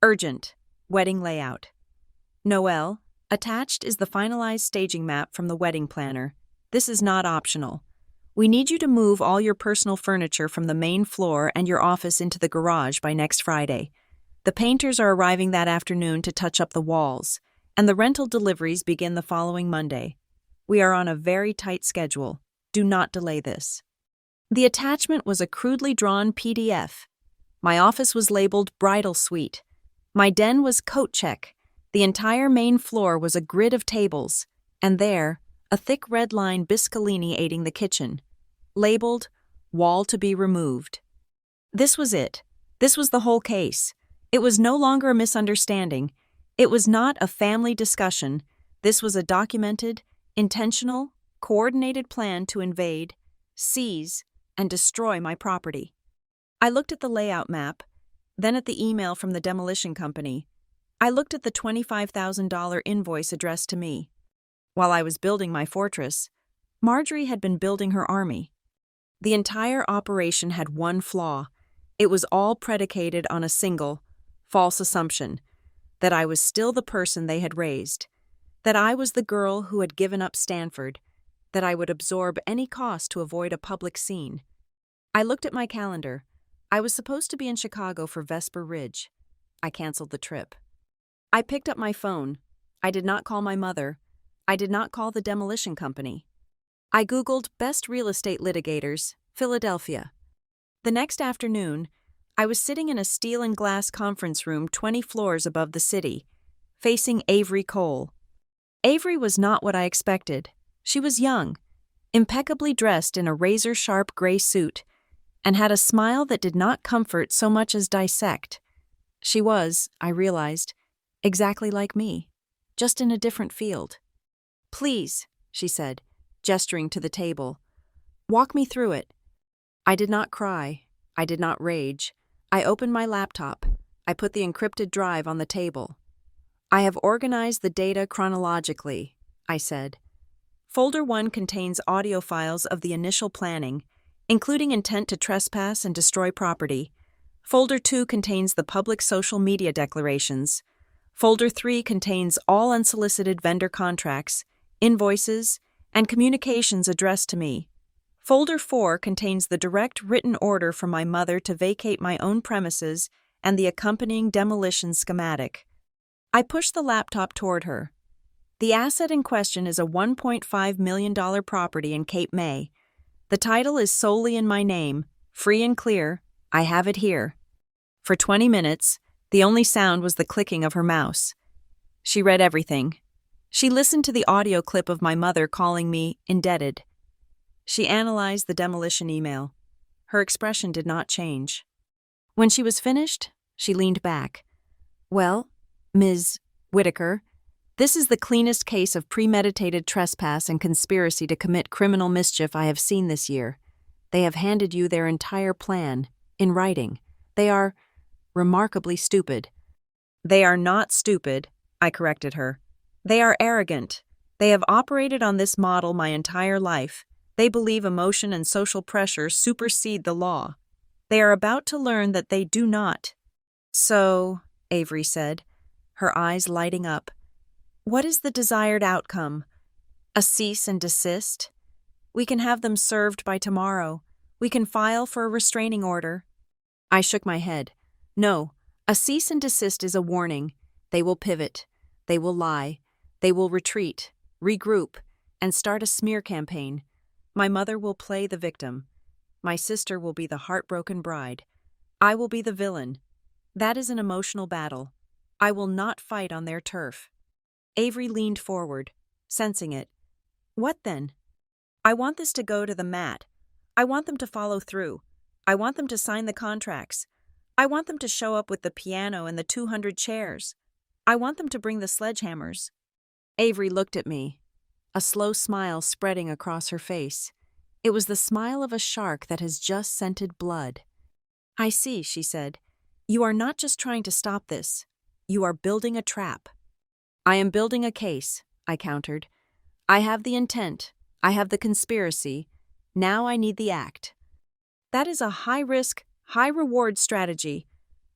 Urgent, wedding layout. Noelle, attached is the finalized staging map from the wedding planner. This is not optional. We need you to move all your personal furniture from the main floor and your office into the garage by next Friday. The painters are arriving that afternoon to touch up the walls, and the rental deliveries begin the following Monday. We are on a very tight schedule. Do not delay this. The attachment was a crudely drawn PDF. My office was labeled Bridal Suite. My den was coat check. The entire main floor was a grid of tables, and there, a thick red line Biscalini aiding the kitchen, labeled Wall to be removed. This was it. This was the whole case. It was no longer a misunderstanding. It was not a family discussion. This was a documented, intentional, coordinated plan to invade, seize, and destroy my property. I looked at the layout map, then at the email from the demolition company. I looked at the $25,000 invoice addressed to me. While I was building my fortress, Marjorie had been building her army. The entire operation had one flaw. It was all predicated on a single, false assumption, that I was still the person they had raised, that I was the girl who had given up Stanford, that I would absorb any cost to avoid a public scene. I looked at my calendar. I was supposed to be in Chicago for Vesper Ridge. I canceled the trip. I picked up my phone. I did not call my mother. I did not call the demolition company. I Googled Best Real Estate Litigators, Philadelphia. The next afternoon, I was sitting in a steel and glass conference room 20 floors above the city, facing Avery Cole. Avery was not what I expected. She was young, impeccably dressed in a razor-sharp gray suit, and had a smile that did not comfort so much as dissect. She was, I realized, exactly like me, just in a different field. "Please," she said, gesturing to the table. "Walk me through it." I did not cry. I did not rage. I opened my laptop. I put the encrypted drive on the table. "I have organized the data chronologically," I said. Folder 1 contains audio files of the initial planning, including intent to trespass and destroy property. Folder 2 contains the public social media declarations. Folder 3 contains all unsolicited vendor contracts, invoices, and communications addressed to me. Folder 4 contains the direct written order from my mother to vacate my own premises and the accompanying demolition schematic. I pushed the laptop toward her. The asset in question is a $1.5 million property in Cape May. The title is solely in my name, free and clear. I have it here. For 20 minutes, the only sound was the clicking of her mouse. She read everything. She listened to the audio clip of my mother calling me indebted. She analyzed the demolition email. Her expression did not change. When she was finished, she leaned back. "Well, Ms. Whitaker, this is the cleanest case of premeditated trespass and conspiracy to commit criminal mischief I have seen this year. They have handed you their entire plan, in writing. They are remarkably stupid." "They are not stupid," I corrected her. "They are arrogant. They have operated on this model my entire life. They believe emotion and social pressure supersede the law. They are about to learn that they do not." "So," Avery said, her eyes lighting up, "what is the desired outcome? A cease and desist? We can have them served by tomorrow. We can file for a restraining order." I shook my head. "No, a cease and desist is a warning. They will pivot. They will lie. They will retreat, regroup, and start a smear campaign. My mother will play the victim. My sister will be the heartbroken bride. I will be the villain. That is an emotional battle. I will not fight on their turf." Avery leaned forward, sensing it. "What then?" "I want this to go to the mat. I want them to follow through. I want them to sign the contracts. I want them to show up with the piano and the 200 chairs. I want them to bring the sledgehammers." Avery looked at me, a slow smile spreading across her face. It was the smile of a shark that has just scented blood. "I see," she said. "You are not just trying to stop this. You are building a trap." "I am building a case," I countered. "I have the intent. I have the conspiracy. Now I need the act." "That is a high-risk, high-reward strategy.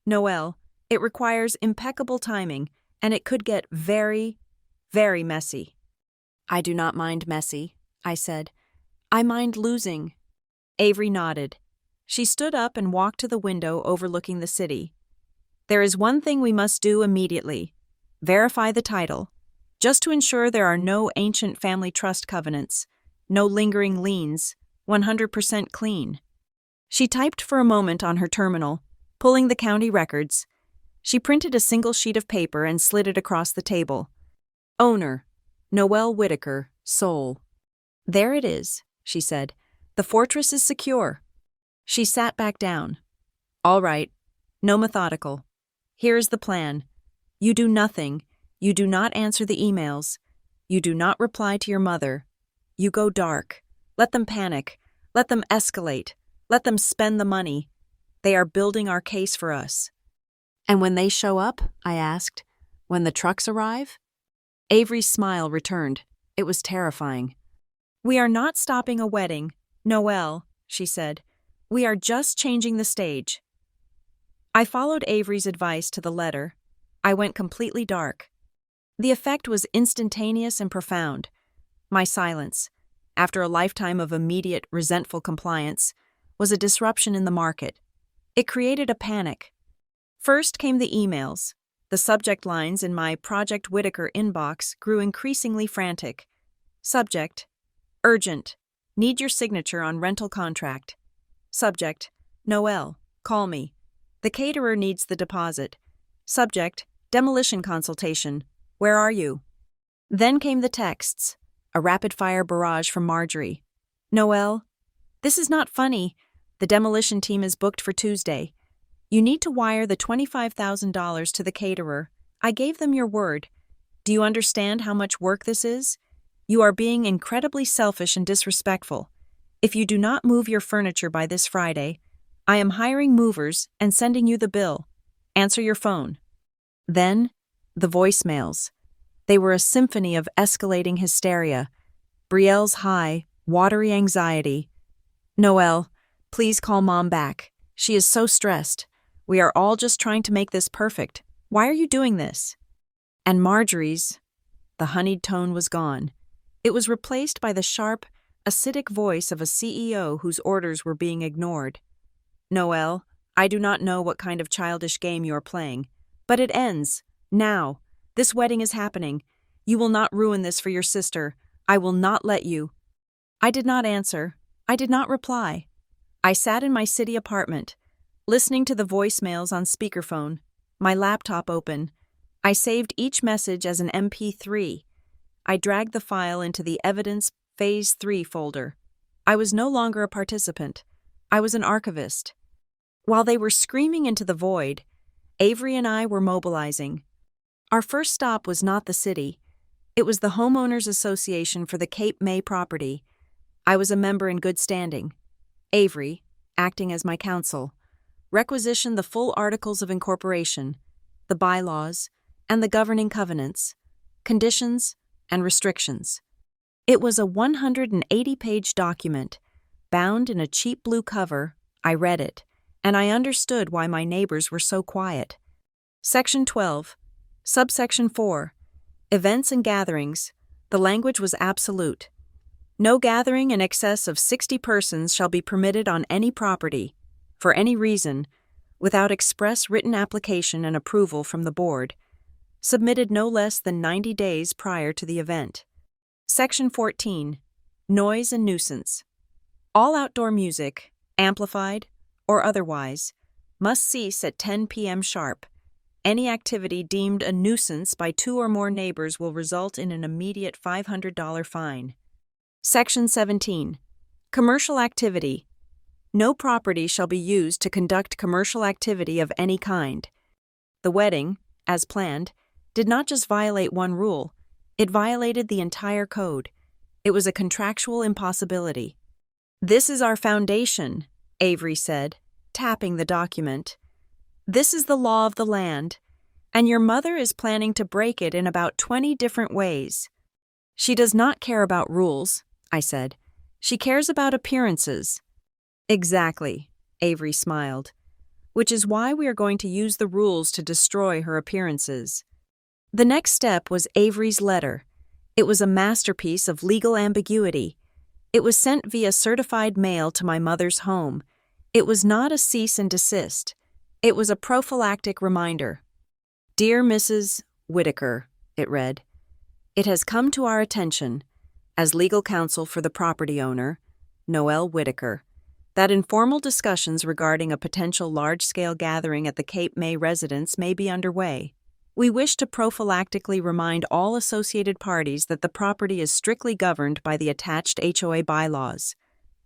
Noelle, it requires impeccable timing, and it could get very, very messy." "I do not mind messy," I said. "I mind losing." Avery nodded. She stood up and walked to the window overlooking the city. "There is one thing we must do immediately. Verify the title, just to ensure there are no ancient family trust covenants, no lingering liens, 100% clean." She typed for a moment on her terminal, pulling the county records. She printed a single sheet of paper and slid it across the table. "Owner, Noelle Whitaker, sole." "There it is," she said. "The fortress is secure." She sat back down. "All right. No methodical. Here is the plan. You do nothing. You do not answer the emails. You do not reply to your mother. You go dark. Let them panic. Let them escalate. Let them spend the money. They are building our case for us." "And when they show up," I asked, "when the trucks arrive?" Avery's smile returned. It was terrifying. "We are not stopping a wedding, Noelle," she said. "We are just changing the stage." I followed Avery's advice to the letter. I went completely dark. The effect was instantaneous and profound. My silence, after a lifetime of immediate, resentful compliance, was a disruption in the market. It created a panic. First came the emails. The subject lines in my Project Whitaker inbox grew increasingly frantic. Subject: urgent. Need your signature on rental contract. Subject: Noelle, call me. The caterer needs the deposit. Subject: demolition consultation. Where are you? Then came the texts, a rapid-fire barrage from Marjorie. Noelle, this is not funny. The demolition team is booked for Tuesday. You need to wire the $25,000 to the caterer. I gave them your word. Do you understand how much work this is? You are being incredibly selfish and disrespectful. If you do not move your furniture by this Friday, I am hiring movers and sending you the bill. Answer your phone." Then, the voicemails. They were a symphony of escalating hysteria. Brielle's high, watery anxiety. "Noelle, please call Mom back. She is so stressed. We are all just trying to make this perfect. Why are you doing this?" And Marjorie's, the honeyed tone was gone. It was replaced by the sharp, acidic voice of a CEO whose orders were being ignored. "Noelle, I do not know what kind of childish game you are playing, but it ends. Now. This wedding is happening. You will not ruin this for your sister. I will not let you." I did not answer. I did not reply. I sat in my city apartment, listening to the voicemails on speakerphone, my laptop open. I saved each message as an MP3. I dragged the file into the Evidence Phase 3 folder. I was no longer a participant. I was an archivist. While they were screaming into the void, Avery and I were mobilizing. Our first stop was not the city. It was the Homeowners Association for the Cape May property. I was a member in good standing. Avery, acting as my counsel, requisitioned the full articles of incorporation, the bylaws, and the governing covenants, conditions, and restrictions. It was a 180-page document, bound in a cheap blue cover. I read it, and I understood why my neighbors were so quiet. Section 12, Subsection 4, Events and Gatherings. The language was absolute. No gathering in excess of 60 persons shall be permitted on any property, for any reason, without express written application and approval from the board, submitted no less than 90 days prior to the event. Section 14, Noise and Nuisance. All outdoor music, amplified or otherwise, must cease at 10 p.m. sharp. Any activity deemed a nuisance by 2 or more neighbors will result in an immediate $500 fine. Section 17, Commercial Activity. No property shall be used to conduct commercial activity of any kind. The wedding, as planned, did not just violate one rule, it violated the entire code. It was a contractual impossibility. "This is our foundation," Avery said, tapping the document. "This is the law of the land, and your mother is planning to break it in about 20 different ways." "She does not care about rules," I said. "She cares about appearances." "Exactly," Avery smiled. "Which is why we are going to use the rules to destroy her appearances." The next step was Avery's letter. It was a masterpiece of legal ambiguity. It was sent via certified mail to my mother's home. It was not a cease and desist. It was a prophylactic reminder. "Dear Mrs. Whitaker," it read, "it has come to our attention, as legal counsel for the property owner, Noelle Whitaker, that informal discussions regarding a potential large-scale gathering at the Cape May residence may be underway. We wish to prophylactically remind all associated parties that the property is strictly governed by the attached HOA bylaws.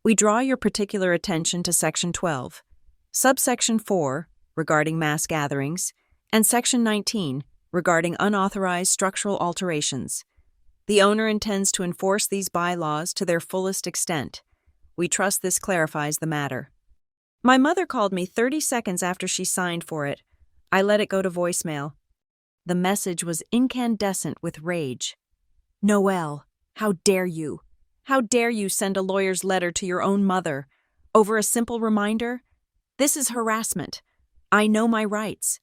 We draw your particular attention to Section 12, Subsection 4, regarding mass gatherings, and Section 19, regarding unauthorized structural alterations. The owner intends to enforce these bylaws to their fullest extent. We trust this clarifies the matter." My mother called me 30 seconds after she signed for it. I let it go to voicemail. The message was incandescent with rage. "Noelle, how dare you? How dare you send a lawyer's letter to your own mother over a simple reminder? This is harassment. I know my rights.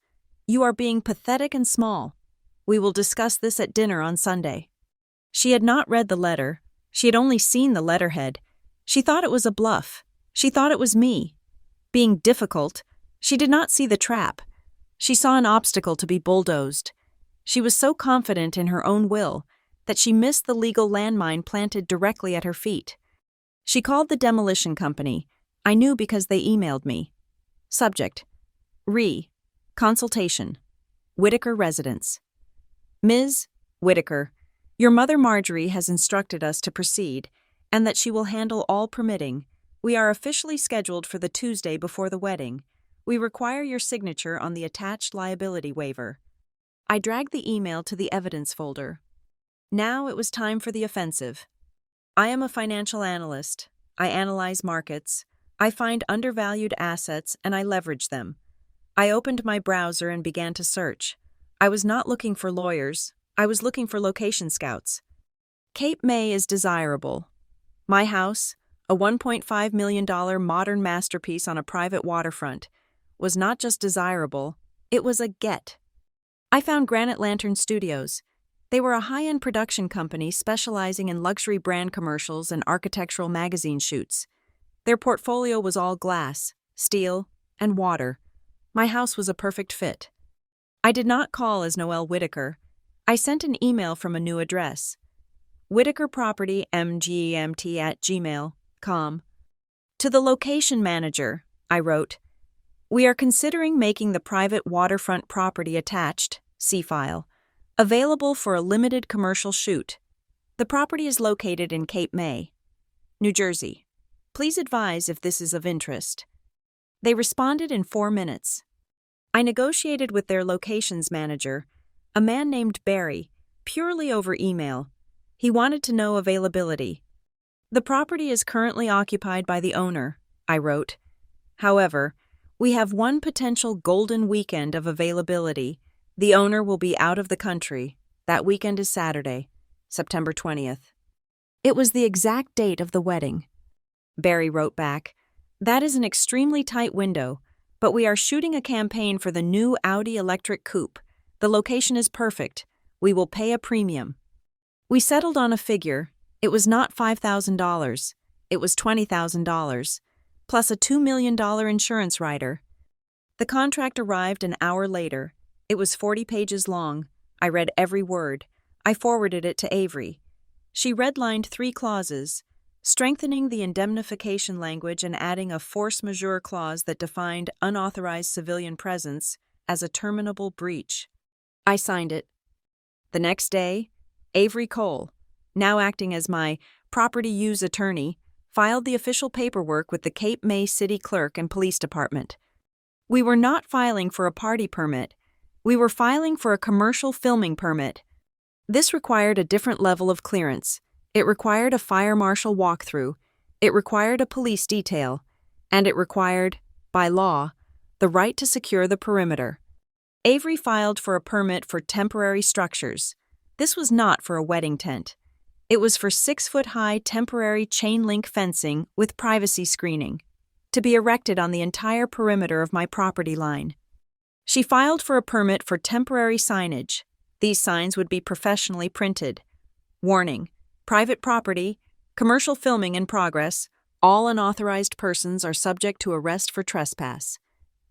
You are being pathetic and small. We will discuss this at dinner on Sunday." She had not read the letter. She had only seen the letterhead. She thought it was a bluff. She thought it was me. Being difficult, she did not see the trap. She saw an obstacle to be bulldozed. She was so confident in her own will that she missed the legal landmine planted directly at her feet. She called the demolition company. I knew because they emailed me. Subject: Consultation. Whitaker Residence. Ms. Whitaker, your mother Marjorie has instructed us to proceed and that she will handle all permitting. We are officially scheduled for the Tuesday before the wedding. We require your signature on the attached liability waiver. I dragged the email to the evidence folder. Now it was time for the offensive. I am a financial analyst. I analyze markets. I find undervalued assets and I leverage them. I opened my browser and began to search. I was not looking for lawyers. I was looking for location scouts. Cape May is desirable. My house, a $1.5 million modern masterpiece on a private waterfront, was not just desirable, it was a get. I found Granite Lantern Studios. They were a high-end production company specializing in luxury brand commercials and architectural magazine shoots. Their portfolio was all glass, steel, and water. My house was a perfect fit. I did not call as Noelle Whitaker. I sent an email from a new address. Whitaker Property mgmt@gmail.com. To the location manager, I wrote, "We are considering making the private waterfront property attached, see file, available for a limited commercial shoot. The property is located in Cape May, New Jersey. Please advise if this is of interest." They responded in 4 minutes. I negotiated with their locations manager, a man named Barry, purely over email. He wanted to know availability. "The property is currently occupied by the owner," I wrote. "However, we have one potential golden weekend of availability. The owner will be out of the country. That weekend is Saturday, September 20th. It was the exact date of the wedding. Barry wrote back, "That is an extremely tight window, but we are shooting a campaign for the new Audi electric coupe. The location is perfect. We will pay a premium." We settled on a figure. It was not $5,000. It was $20,000, plus a $2 million insurance rider. The contract arrived an hour later. It was 40 pages long. I read every word. I forwarded it to Avery. She redlined 3 clauses, strengthening the indemnification language and adding a force majeure clause that defined unauthorized civilian presence as a terminable breach. I signed it. The next day, Avery Cole, now acting as my property use attorney, filed the official paperwork with the Cape May City Clerk and Police Department. We were not filing for a party permit. We were filing for a commercial filming permit. This required a different level of clearance. It required a fire marshal walkthrough. It required a police detail. And it required, by law, the right to secure the perimeter. Avery filed for a permit for temporary structures. This was not for a wedding tent. It was for 6-foot-high temporary chain-link fencing with privacy screening, to be erected on the entire perimeter of my property line. She filed for a permit for temporary signage. These signs would be professionally printed. Warning: private property, commercial filming in progress, all unauthorized persons are subject to arrest for trespass.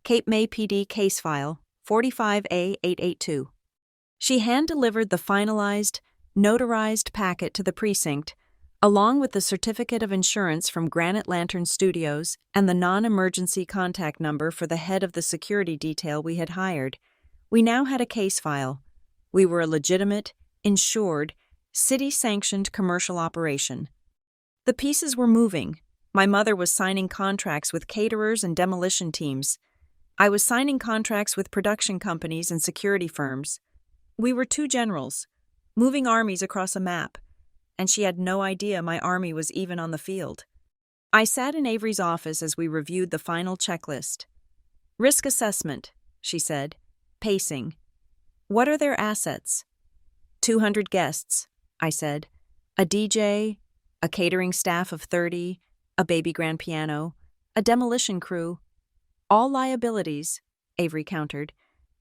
Cape May PD case file 45A882. She hand-delivered the finalized, notarized packet to the precinct, along with the certificate of insurance from Granite Lantern Studios and the non-emergency contact number for the head of the security detail we had hired. We now had a case file. We were a legitimate, insured, city-sanctioned commercial operation. The pieces were moving. My mother was signing contracts with caterers and demolition teams. I was signing contracts with production companies and security firms. We were 2 generals, moving armies across a map, and she had no idea my army was even on the field. I sat in Avery's office as we reviewed the final checklist. "Risk assessment," she said. "Pacing. What are their assets?" 200 guests, I said. "A DJ, a catering staff of 30, a baby grand piano, a demolition crew." "All liabilities," Avery countered.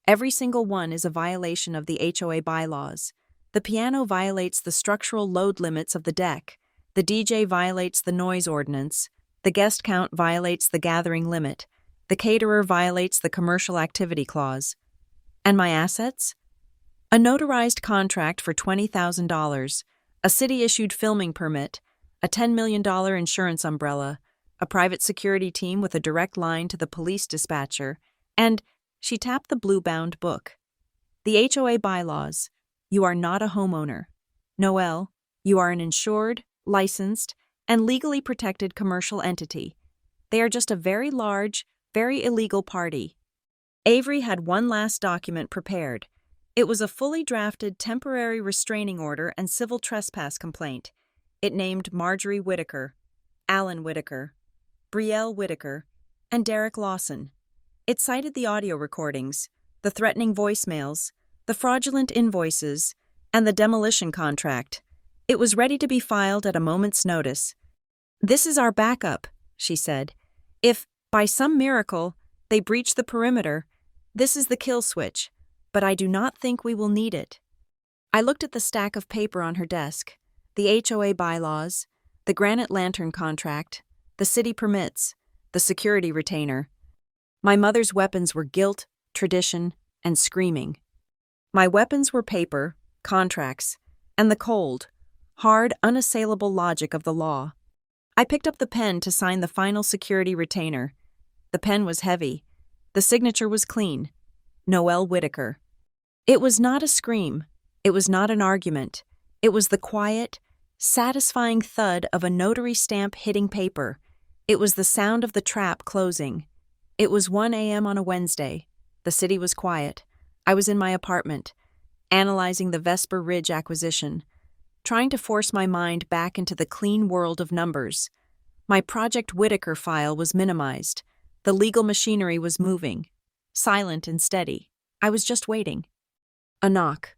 "Every single one is a violation of the HOA bylaws. The piano violates the structural load limits of the deck. The DJ violates the noise ordinance. The guest count violates the gathering limit. The caterer violates the commercial activity clause." "And my assets?" "A notarized contract for $20,000, a city-issued filming permit, a $10 million insurance umbrella, a private security team with a direct line to the police dispatcher, and," she tapped the blue-bound book, "the HOA bylaws. You are not a homeowner. Noelle, you are an insured, licensed, and legally protected commercial entity. They are just a very large, very illegal party." Avery had one last document prepared. It was a fully drafted temporary restraining order and civil trespass complaint. It named Marjorie Whittaker, Alan Whittaker, Brielle Whittaker, and Derek Lawson. It cited the audio recordings, the threatening voicemails, the fraudulent invoices, and the demolition contract. It was ready to be filed at a moment's notice. "This is our backup," she said. "If, by some miracle, they breach the perimeter, this is the kill switch, but I do not think we will need it." I looked at the stack of paper on her desk, the HOA bylaws, the granite lantern contract, the city permits, the security retainer. My mother's weapons were guilt, tradition, and screaming. My weapons were paper, contracts, and the cold, hard, unassailable logic of the law. I picked up the pen to sign the final security retainer. The pen was heavy. The signature was clean. Noelle Whittaker. It was not a scream. It was not an argument. It was the quiet, satisfying thud of a notary stamp hitting paper. It was the sound of the trap closing. It was 1 a.m. on a Wednesday. The city was quiet. I was in my apartment, analyzing the Vesper Ridge acquisition, trying to force my mind back into the clean world of numbers. My Project Whittaker file was minimized. The legal machinery was moving, silent and steady. I was just waiting. A knock.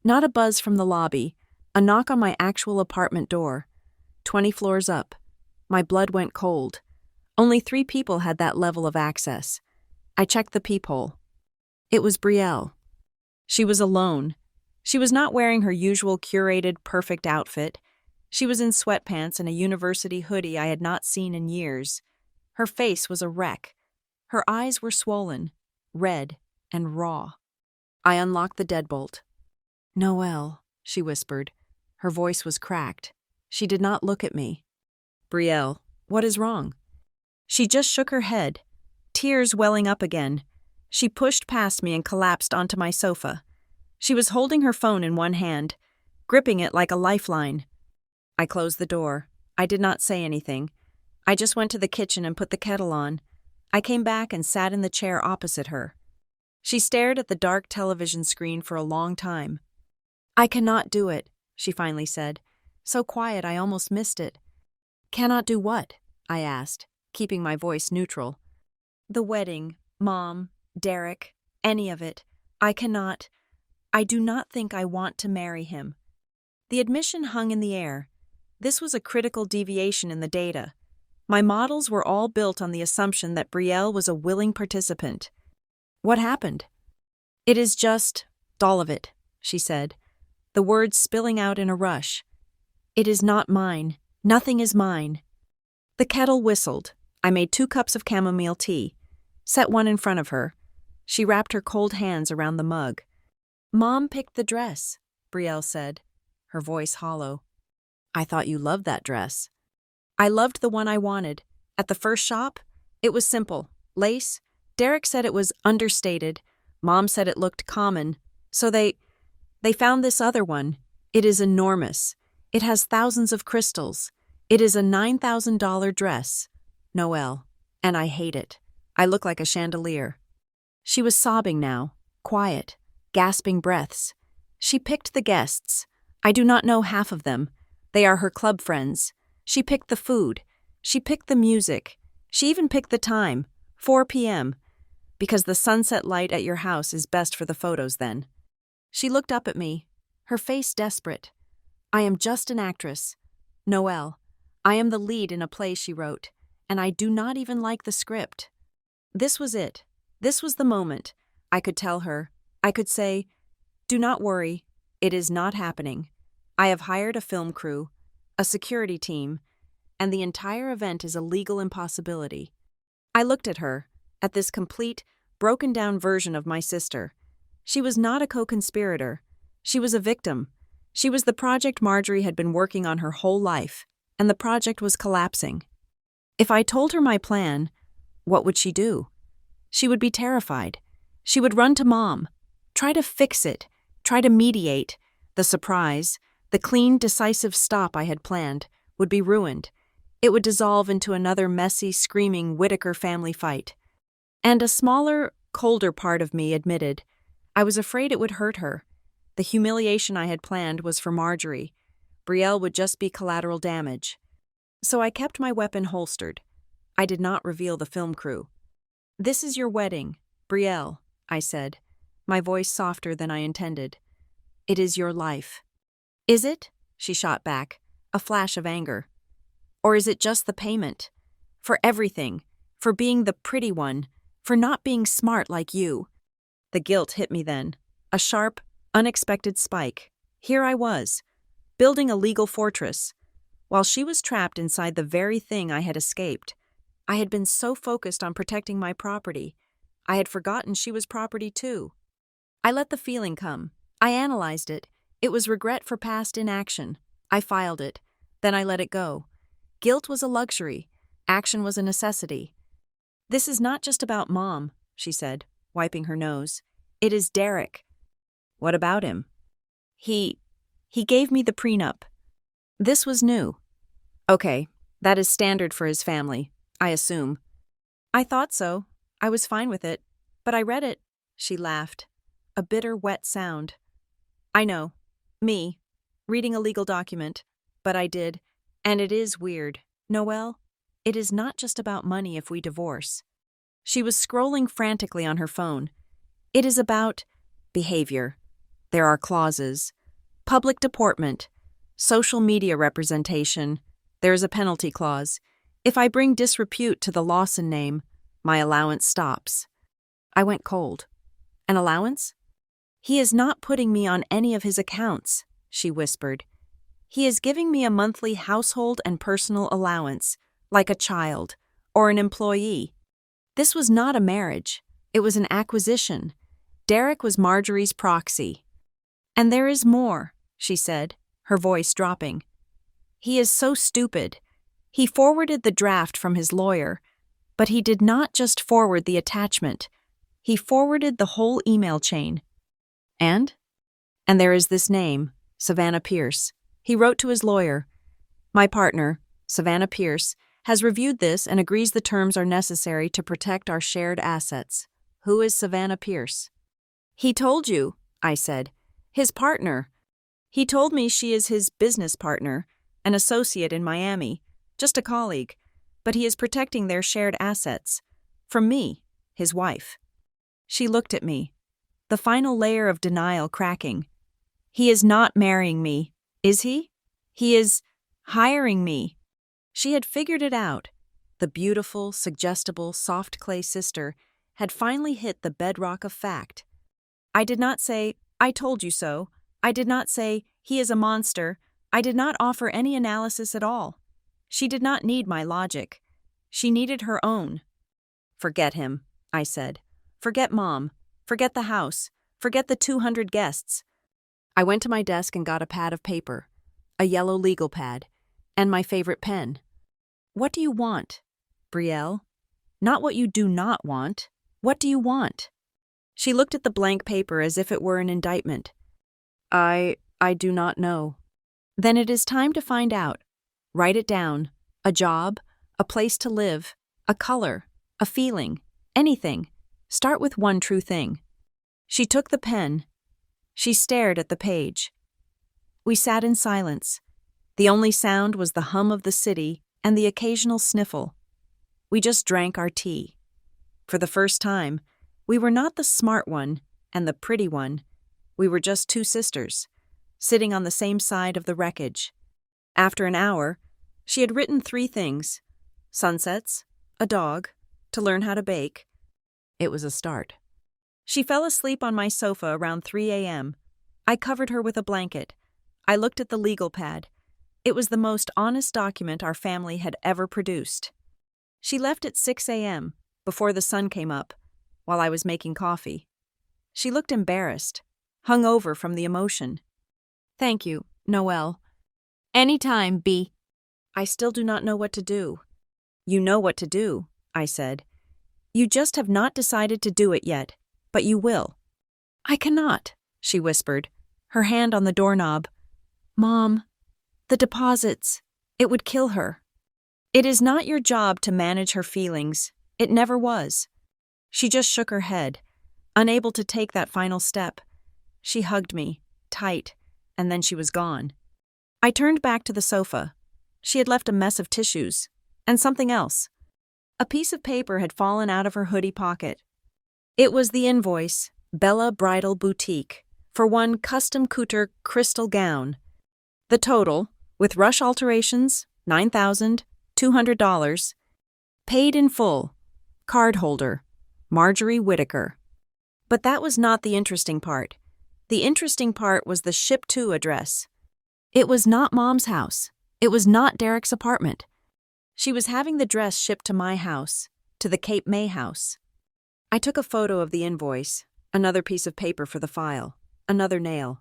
Not a buzz from the lobby, a knock on my actual apartment door. 20 floors up. My blood went cold. Only 3 people had that level of access. I checked the peephole. It was Brielle. She was alone. She was not wearing her usual curated, perfect outfit. She was in sweatpants and a university hoodie I had not seen in years. Her face was a wreck. Her eyes were swollen, red, and raw. I unlocked the deadbolt. "Noelle," she whispered. Her voice was cracked. She did not look at me. "Brielle, what is wrong?" She just shook her head, tears welling up again. She pushed past me and collapsed onto my sofa. She was holding her phone in one hand, gripping it like a lifeline. I closed the door. I did not say anything. I just went to the kitchen and put the kettle on. I came back and sat in the chair opposite her. She stared at the dark television screen for a long time. "I cannot do it," she finally said. So quiet I almost missed it. "Cannot do what?" I asked, keeping my voice neutral. "The wedding, Mom, Derek, any of it. I cannot. I do not think I want to marry him." The admission hung in the air. This was a critical deviation in the data. My models were all built on the assumption that Brielle was a willing participant. "What happened?" "It is just all of it," she said, the words spilling out in a rush. "It is not mine. Nothing is mine." The kettle whistled. I made 2 cups of chamomile tea, set one in front of her. She wrapped her cold hands around the mug. "Mom picked the dress," Brielle said, her voice hollow. "I thought you loved that dress." "I loved the one I wanted. At the first shop, it was simple. Lace. Derek said it was understated. Mom said it looked common. So they found this other one. It is enormous. It has thousands of crystals. It is a $9,000 dress. Noelle. And I hate it. I look like a chandelier." She was sobbing now, quiet, gasping breaths. "She picked the guests. I do not know half of them. They are her club friends. She picked the food. She picked the music. She even picked the time, 4 p.m., because the sunset light at your house is best for the photos then." She looked up at me, her face desperate. "I am just an actress. Noelle, I am the lead in a play she wrote, and I do not even like the script." This was it. This was the moment. I could tell her. I could say, "Do not worry. It is not happening. I have hired a film crew, a security team, and the entire event is a legal impossibility." I looked at her, at this complete, broken-down version of my sister. She was not a co-conspirator. She was a victim. She was the project Marjorie had been working on her whole life, and the project was collapsing. If I told her my plan, what would she do? She would be terrified. She would run to Mom, try to fix it, try to mediate. The surprise, the clean, decisive stop I had planned, would be ruined. It would dissolve into another messy, screaming Whittaker family fight. And a smaller, colder part of me admitted, I was afraid it would hurt her. The humiliation I had planned was for Marjorie. Brielle would just be collateral damage. So I kept my weapon holstered. I did not reveal the film crew. "This is your wedding, Brielle," I said, my voice softer than I intended. "It is your life." "Is it?" she shot back, a flash of anger. "Or is it just the payment? For everything, for being the pretty one, for not being smart like you." The guilt hit me then, a sharp, unexpected spike. Here I was, building a legal fortress, while she was trapped inside the very thing I had escaped. I had been so focused on protecting my property, I had forgotten she was property too. I let the feeling come. I analyzed it. It was regret for past inaction. I filed it. Then I let it go. Guilt was a luxury. Action was a necessity. "This is not just about Mom," she said, wiping her nose. "It is Derek." "What about him?" He gave me the prenup." This was new. "Okay, that is standard for his family, I assume." "I thought so. I was fine with it. But I read it." She laughed. A bitter, wet sound. "I know. Me. Reading a legal document. But I did. And it is weird. Noelle, it is not just about money if we divorce." She was scrolling frantically on her phone. "It is about behavior. There are clauses. Public deportment. Social media representation. There is a penalty clause. If I bring disrepute to the Lawson name, my allowance stops." I went cold. "An allowance?" "He is not putting me on any of his accounts," she whispered. "He is giving me a monthly household and personal allowance, like a child, or an employee." This was not a marriage. It was an acquisition. Derek was Marjorie's proxy. "And there is more," she said, her voice dropping. "He is so stupid. He forwarded the draft from his lawyer, but he did not just forward the attachment. He forwarded the whole email chain. And there is this name, Savannah Pierce. He wrote to his lawyer. My partner, Savannah Pierce, has reviewed this and agrees the terms are necessary to protect our shared assets. Who is Savannah Pierce?" "He told you," I said. "His partner. He told me she is his business partner, an associate in Miami, just a colleague, but he is protecting their shared assets. From me, his wife." She looked at me, the final layer of denial cracking. "He is not marrying me, is he? He is hiring me." She had figured it out. The beautiful, suggestible, soft clay sister had finally hit the bedrock of fact. I did not say, "I told you so." I did not say, "He is a monster." I did not offer any analysis at all. She did not need my logic. She needed her own. "Forget him," I said. "Forget Mom. Forget the house. Forget the 200 guests." I went to my desk and got a pad of paper, a yellow legal pad, and my favorite pen. "What do you want, Brielle? Not what you do not want. What do you want?" She looked at the blank paper as if it were an indictment. I do not know." "Then it is time to find out. Write it down. A job, a place to live, a color, a feeling, anything. Start with one true thing." She took the pen. She stared at the page. We sat in silence. The only sound was the hum of the city and the occasional sniffle. We just drank our tea. For the first time, we were not the smart one and the pretty one. We were just two sisters, sitting on the same side of the wreckage. After an hour, she had written 3 things: sunsets, a dog, to learn how to bake. It was a start. She fell asleep on my sofa around 3 a.m. I covered her with a blanket. I looked at the legal pad. It was the most honest document our family had ever produced. She left at 6 a.m., before the sun came up, while I was making coffee. She looked embarrassed, hung over from the emotion. "Thank you, Noelle." "Anytime, B." "I still do not know what to do." "You know what to do," I said. "You just have not decided to do it yet, but you will." "I cannot," she whispered, her hand on the doorknob. "Mom, the deposits, it would kill her." "It is not your job to manage her feelings. It never was." She just shook her head. Unable to take that final step, she hugged me, tight, and then she was gone. I turned back to the sofa. She had left a mess of tissues, and something else. A piece of paper had fallen out of her hoodie pocket. It was the invoice, Bella Bridal Boutique, for one custom couture crystal gown. The total, with rush alterations, $9,200. Paid in full. Card holder, Marjorie Whittaker. But that was not the interesting part. The interesting part was the ship to address. It was not Mom's house. It was not Derek's apartment. She was having the dress shipped to my house, to the Cape May house. I took a photo of the invoice, another piece of paper for the file, another nail.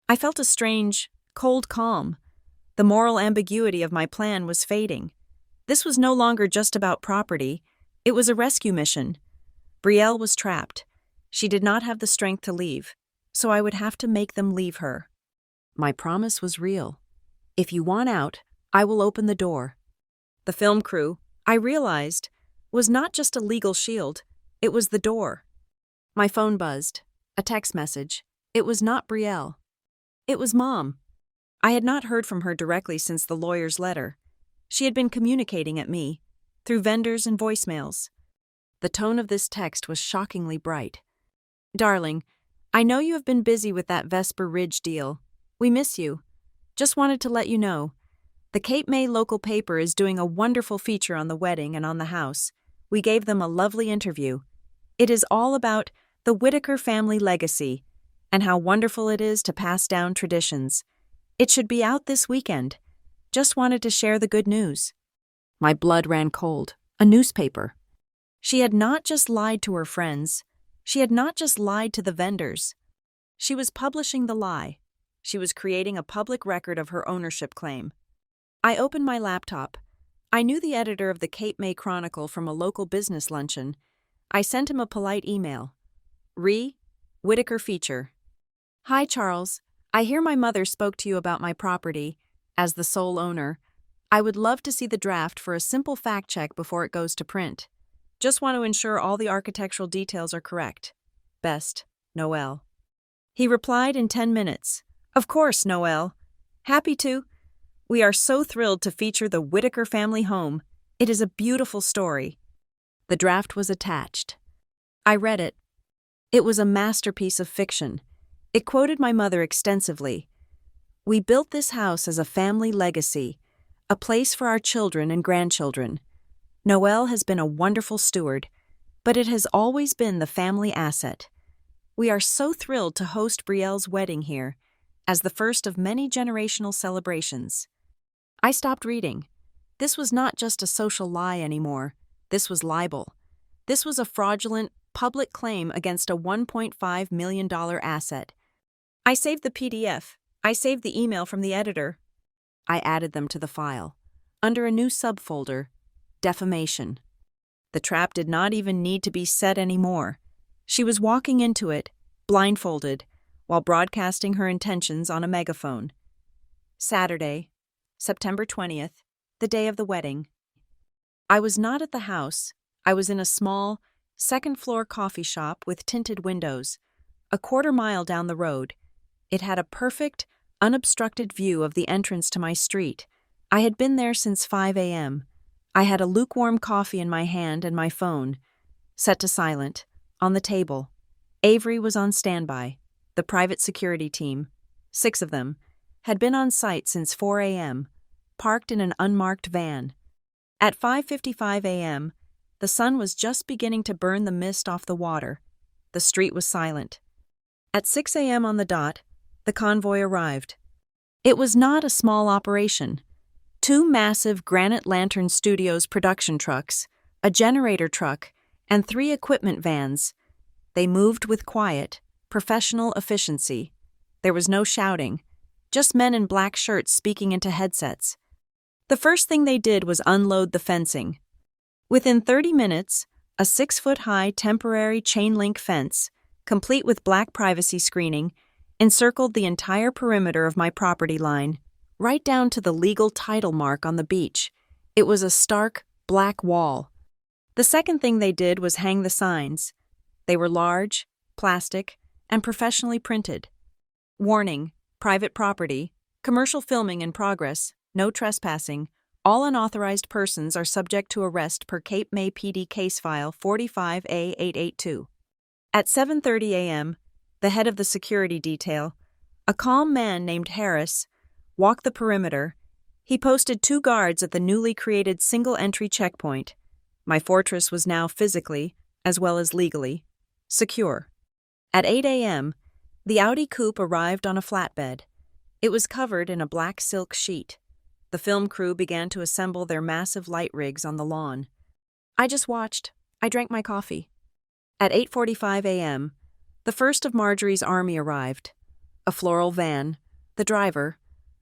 I felt a strange, cold calm. The moral ambiguity of my plan was fading. This was no longer just about property. It was a rescue mission. Brielle was trapped. She did not have the strength to leave, so I would have to make them leave her. My promise was real. If you want out, I will open the door. The film crew, I realized, was not just a legal shield. It was the door. My phone buzzed. A text message. It was not Brielle. It was Mom. I had not heard from her directly since the lawyer's letter. She had been communicating at me, through vendors and voicemails. The tone of this text was shockingly bright. Darling, I know you have been busy with that Vesper Ridge deal. We miss you. Just wanted to let you know. The Cape May local paper is doing a wonderful feature on the wedding and on the house. We gave them a lovely interview. It is all about the Whittaker family legacy and how wonderful it is to pass down traditions. It should be out this weekend. Just wanted to share the good news. My blood ran cold. A newspaper. She had not just lied to her friends. She had not just lied to the vendors. She was publishing the lie. She was creating a public record of her ownership claim. I opened my laptop. I knew the editor of the Cape May Chronicle from a local business luncheon. I sent him a polite email. Whittaker feature. Hi, Charles. I hear my mother spoke to you about my property. As the sole owner, I would love to see the draft for a simple fact check before it goes to print. Just want to ensure all the architectural details are correct. Best, Noel. He replied in 10 minutes. Of course, Noel. Happy to. We are so thrilled to feature the Whittaker family home. It is a beautiful story. The draft was attached. I read it. It was a masterpiece of fiction. It quoted my mother extensively. We built this house as a family legacy, a place for our children and grandchildren. Noel has been a wonderful steward, but it has always been the family asset. We are so thrilled to host Brielle's wedding here, as the first of many generational celebrations. I stopped reading. This was not just a social lie anymore. This was libel. This was a fraudulent, public claim against a $1.5 million asset. I saved the PDF. I saved the email from the editor. I added them to the file, under a new subfolder, defamation. The trap did not even need to be set anymore. She was walking into it, blindfolded, while broadcasting her intentions on a megaphone. Saturday, September 20th, the day of the wedding. I was not at the house. I was in a small, second-floor coffee shop with tinted windows, a quarter-mile down the road. It had a perfect, unobstructed view of the entrance to my street. I had been there since 5 a.m. I had a lukewarm coffee in my hand and my phone, set to silent, on the table. Avery was on standby. The private security team, 6 of them, had been on site since 4 a.m., parked in an unmarked van. At 5:55 a.m., the sun was just beginning to burn the mist off the water. The street was silent. At 6 a.m. on the dot, the convoy arrived. It was not a small operation. 2 massive Granite Lantern Studios production trucks, a generator truck, and 3 equipment vans. They moved with quiet, professional efficiency. There was no shouting, just men in black shirts speaking into headsets. The first thing they did was unload the fencing. Within 30 minutes, a 6-foot-high temporary chain-link fence, complete with black privacy screening, encircled the entire perimeter of my property line, right down to the legal title mark on the beach. It was a stark, black wall. The second thing they did was hang the signs. They were large, plastic, and professionally printed. Warning: private property, commercial filming in progress, no trespassing. All unauthorized persons are subject to arrest per Cape May PD case file 45A882. At 7:30 a.m., the head of the security detail, a calm man named Harris, walked the perimeter. He posted 2 guards at the newly created single-entry checkpoint. My fortress was now physically, as well as legally, secure. At 8 a.m., the Audi coupe arrived on a flatbed. It was covered in a black silk sheet. The film crew began to assemble their massive light rigs on the lawn. I just watched. I drank my coffee. At 8:45 a.m., the first of Marjorie's army arrived. A floral van. The driver,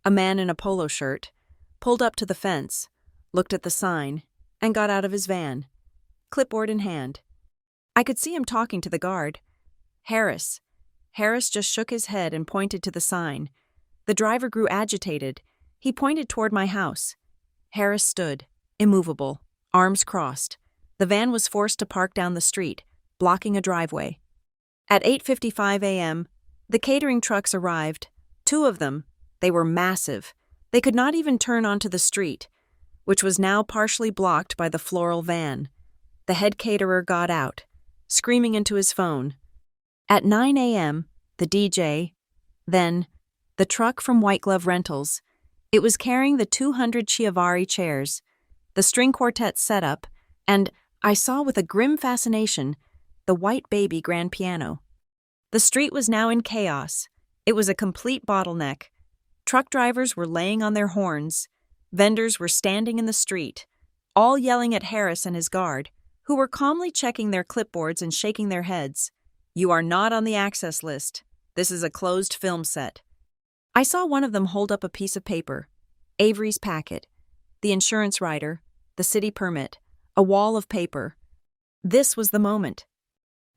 a man in a polo shirt, pulled up to the fence, looked at the sign, and got out of his van, clipboard in hand. I could see him talking to the guard. Harris. Harris just shook his head and pointed to the sign. The driver grew agitated. He pointed toward my house. Harris stood, immovable, arms crossed. The van was forced to park down the street, blocking a driveway. At 8:55 a.m., the catering trucks arrived. 2 of them. They were massive. They could not even turn onto the street, which was now partially blocked by the floral van. The head caterer got out, screaming into his phone. At 9 a.m., the DJ, then the truck from White Glove Rentals. It was carrying the 200 Chiavari chairs, the string quartet setup, and, I saw with a grim fascination, the white baby grand piano. The street was now in chaos. It was a complete bottleneck. Truck drivers were laying on their horns. Vendors were standing in the street, all yelling at Harris and his guard, who were calmly checking their clipboards and shaking their heads. "You are not on the access list. This is a closed film set." I saw one of them hold up a piece of paper, Avery's packet, the insurance rider, the city permit, a wall of paper. This was the moment.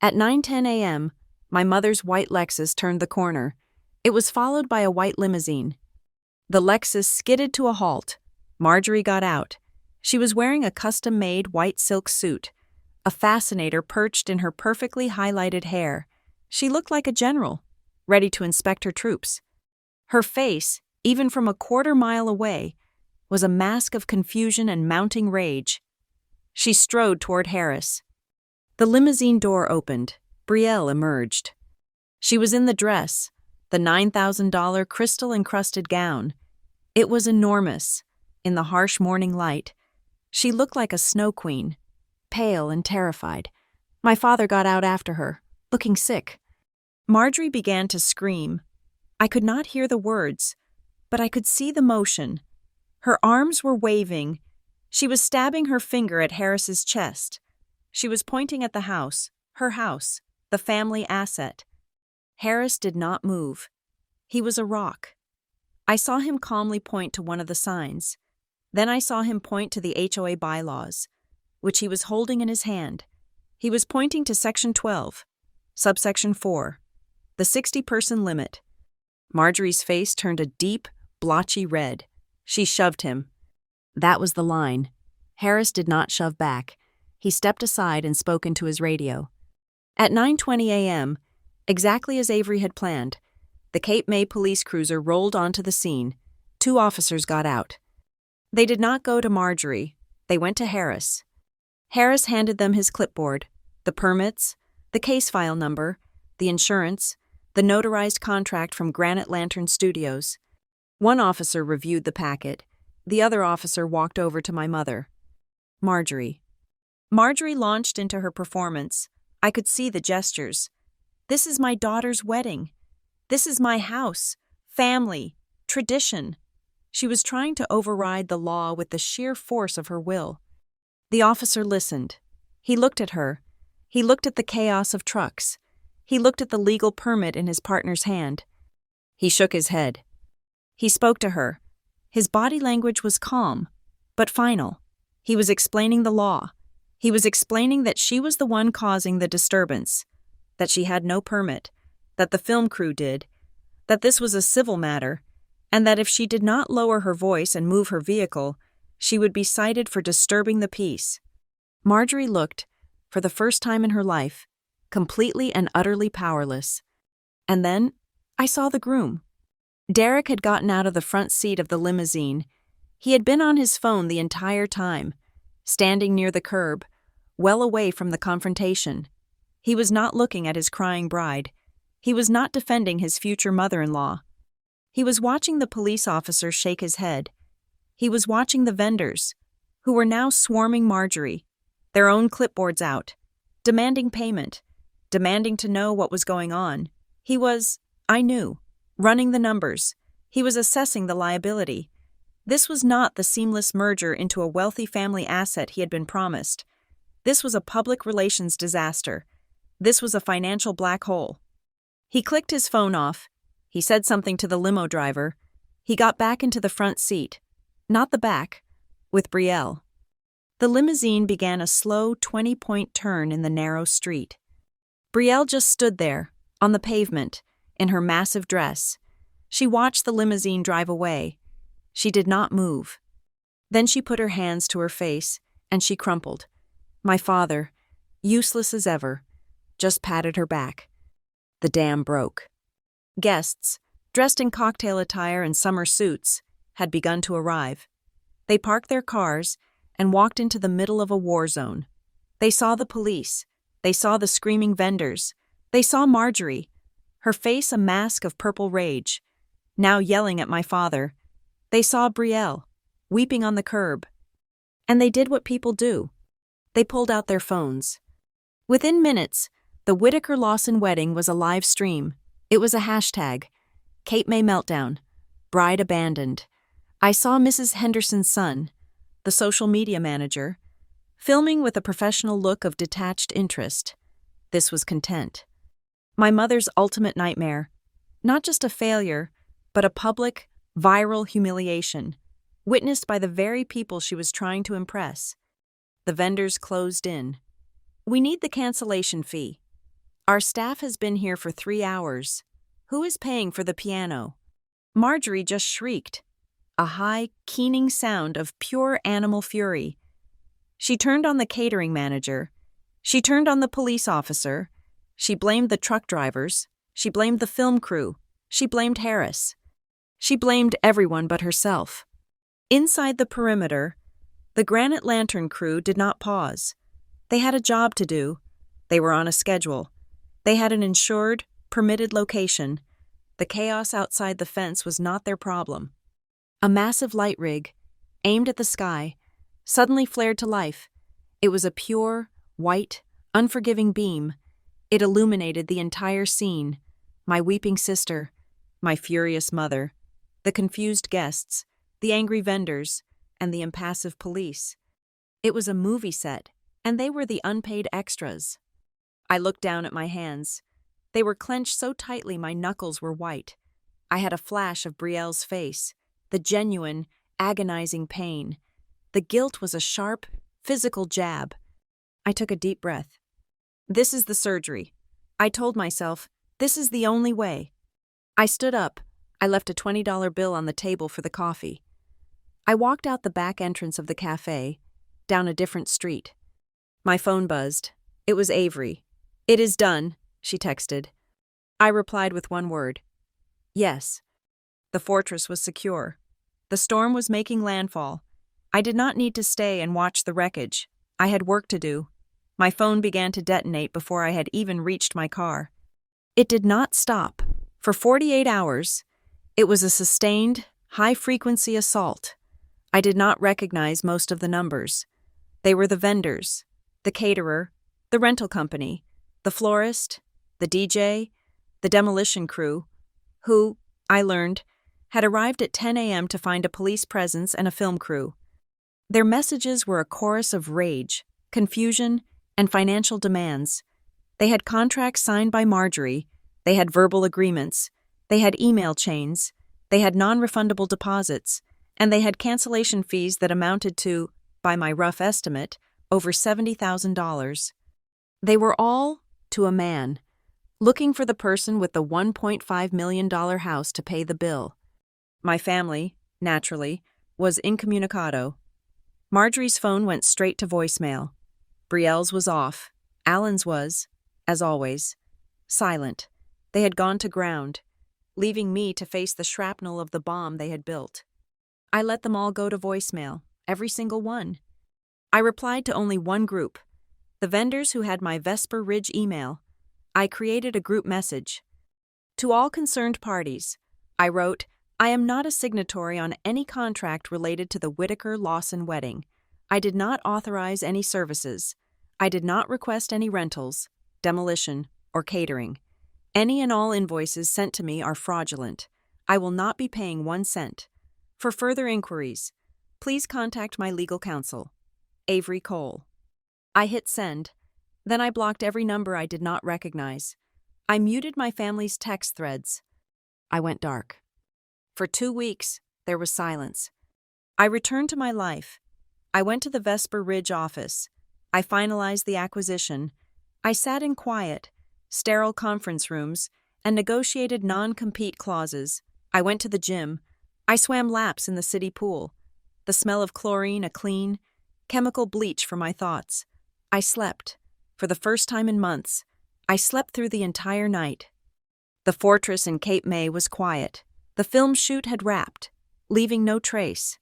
At 9:10 a.m., my mother's white Lexus turned the corner. It was followed by a white limousine. The Lexus skidded to a halt. Marjorie got out. She was wearing a custom-made white silk suit, a fascinator perched in her perfectly highlighted hair. She looked like a general, ready to inspect her troops. Her face, even from a quarter-mile away, was a mask of confusion and mounting rage. She strode toward Harris. The limousine door opened. Brielle emerged. She was in the dress, the $9,000 crystal-encrusted gown. It was enormous. In the harsh morning light, she looked like a snow queen, pale and terrified. My father got out after her, looking sick. Marjorie began to scream. I could not hear the words, but I could see the motion. Her arms were waving. She was stabbing her finger at Harris's chest. She was pointing at the house, her house, the family asset. Harris did not move. He was a rock. I saw him calmly point to one of the signs. Then I saw him point to the HOA bylaws, which he was holding in his hand. He was pointing to Section 12, Subsection 4, the 60-person limit. Marjorie's face turned a deep, blotchy red. She shoved him. That was the line. Harris did not shove back. He stepped aside and spoke into his radio. At 9:20 a.m., exactly as Avery had planned, the Cape May police cruiser rolled onto the scene. 2 officers got out. They did not go to Marjorie. They went to Harris. Harris handed them his clipboard, the permits, the case file number, the insurance, the notarized contract from Granite Lantern Studios. One officer reviewed the packet. The other officer walked over to my mother. Marjorie. Marjorie launched into her performance. I could see the gestures. This is my daughter's wedding. This is my house, family, tradition. She was trying to override the law with the sheer force of her will. The officer listened. He looked at her. He looked at the chaos of trucks. He looked at the legal permit in his partner's hand. He shook his head. He spoke to her. His body language was calm, but final. He was explaining the law. He was explaining that she was the one causing the disturbance, that she had no permit, that the film crew did, that this was a civil matter, and that if she did not lower her voice and move her vehicle, she would be cited for disturbing the peace. Marjorie looked, for the first time in her life, completely and utterly powerless. And then I saw the groom. Derek had gotten out of the front seat of the limousine. He had been on his phone the entire time, standing near the curb, well away from the confrontation. He was not looking at his crying bride. He was not defending his future mother-in-law. He was watching the police officer shake his head. He was watching the vendors, who were now swarming Marjorie, their own clipboards out, demanding payment, demanding to know what was going on. He was, I knew, running the numbers. He was assessing the liability. This was not the seamless merger into a wealthy family asset he had been promised. This was a public relations disaster. This was a financial black hole. He clicked his phone off. He said something to the limo driver. He got back into the front seat, not the back, with Brielle. The limousine began a slow 20-point turn in the narrow street. Brielle just stood there, on the pavement, in her massive dress. She watched the limousine drive away. She did not move. Then she put her hands to her face, and she crumpled. My father, useless as ever, just patted her back. The dam broke. Guests, dressed in cocktail attire and summer suits, had begun to arrive. They parked their cars and walked into the middle of a war zone. They saw the police. They saw the screaming vendors. They saw Marjorie, her face a mask of purple rage, now yelling at my father. They saw Brielle, weeping on the curb. And they did what people do. They pulled out their phones. Within minutes, the Whitaker-Lawson wedding was a live stream. It was a hashtag. Cape May meltdown. Bride abandoned. I saw Mrs. Henderson's son, the social media manager, filming with a professional look of detached interest. This was content. My mother's ultimate nightmare. Not just a failure, but a public, viral humiliation, witnessed by the very people she was trying to impress. The vendors closed in. We need the cancellation fee. Our staff has been here for 3 hours. Who is paying for the piano? Marjorie just shrieked, a high, keening sound of pure animal fury. She turned on the catering manager. She turned on the police officer. She blamed the truck drivers. She blamed the film crew. She blamed Harris. She blamed everyone but herself. Inside the perimeter, the Granite Lantern crew did not pause. They had a job to do. They were on a schedule. They had an insured, permitted location. The chaos outside the fence was not their problem. A massive light rig, aimed at the sky, suddenly flared to life. It was a pure, white, unforgiving beam. It illuminated the entire scene. My weeping sister, my furious mother, the confused guests, the angry vendors, and the impassive police. It was a movie set, and they were the unpaid extras. I looked down at my hands. They were clenched so tightly my knuckles were white. I had a flash of Brielle's face, the genuine, agonizing pain. The guilt was a sharp, physical jab. I took a deep breath. This is the surgery. I told myself, this is the only way. I stood up. I left a $20 bill on the table for the coffee. I walked out the back entrance of the cafe, down a different street. My phone buzzed. It was Avery. It is done, she texted. I replied with one word. Yes. The fortress was secure. The storm was making landfall. I did not need to stay and watch the wreckage. I had work to do. My phone began to detonate before I had even reached my car. It did not stop. For 48 hours, it was a sustained, high-frequency assault. I did not recognize most of the numbers. They were the vendors, the caterer, the rental company, the florist, the DJ, the demolition crew, who, I learned, had arrived at 10 a.m. to find a police presence and a film crew. Their messages were a chorus of rage, confusion, and financial demands. They had contracts signed by Marjorie. They had verbal agreements. They had email chains. They had non-refundable deposits. And they had cancellation fees that amounted to, by my rough estimate, over $70,000. They were all, to a man, looking for the person with the $1.5 million house to pay the bill. My family, naturally, was incommunicado. Marjorie's phone went straight to voicemail. Brielle's was off. Alan's was. As always, silent. They had gone to ground, leaving me to face the shrapnel of the bomb they had built. I let them all go to voicemail, every single one. I replied to only one group, the vendors who had my Vesper Ridge email. I created a group message. To all concerned parties, I wrote, I am not a signatory on any contract related to the Whitaker-Lawson wedding. I did not authorize any services. I did not request any rentals, demolition, or catering. Any and all invoices sent to me are fraudulent. I will not be paying 1 cent. For further inquiries, please contact my legal counsel, Avery Cole. I hit send. Then I blocked every number I did not recognize. I muted my family's text threads. I went dark. For 2 weeks, there was silence. I returned to my life. I went to the Vesper Ridge office. I finalized the acquisition. I sat in quiet, sterile conference rooms, and negotiated non-compete clauses. I went to the gym. I swam laps in the city pool. The smell of chlorine, a clean, chemical bleach for my thoughts. I slept. For the first time in months, I slept through the entire night. The fortress in Cape May was quiet. The film shoot had wrapped, leaving no trace.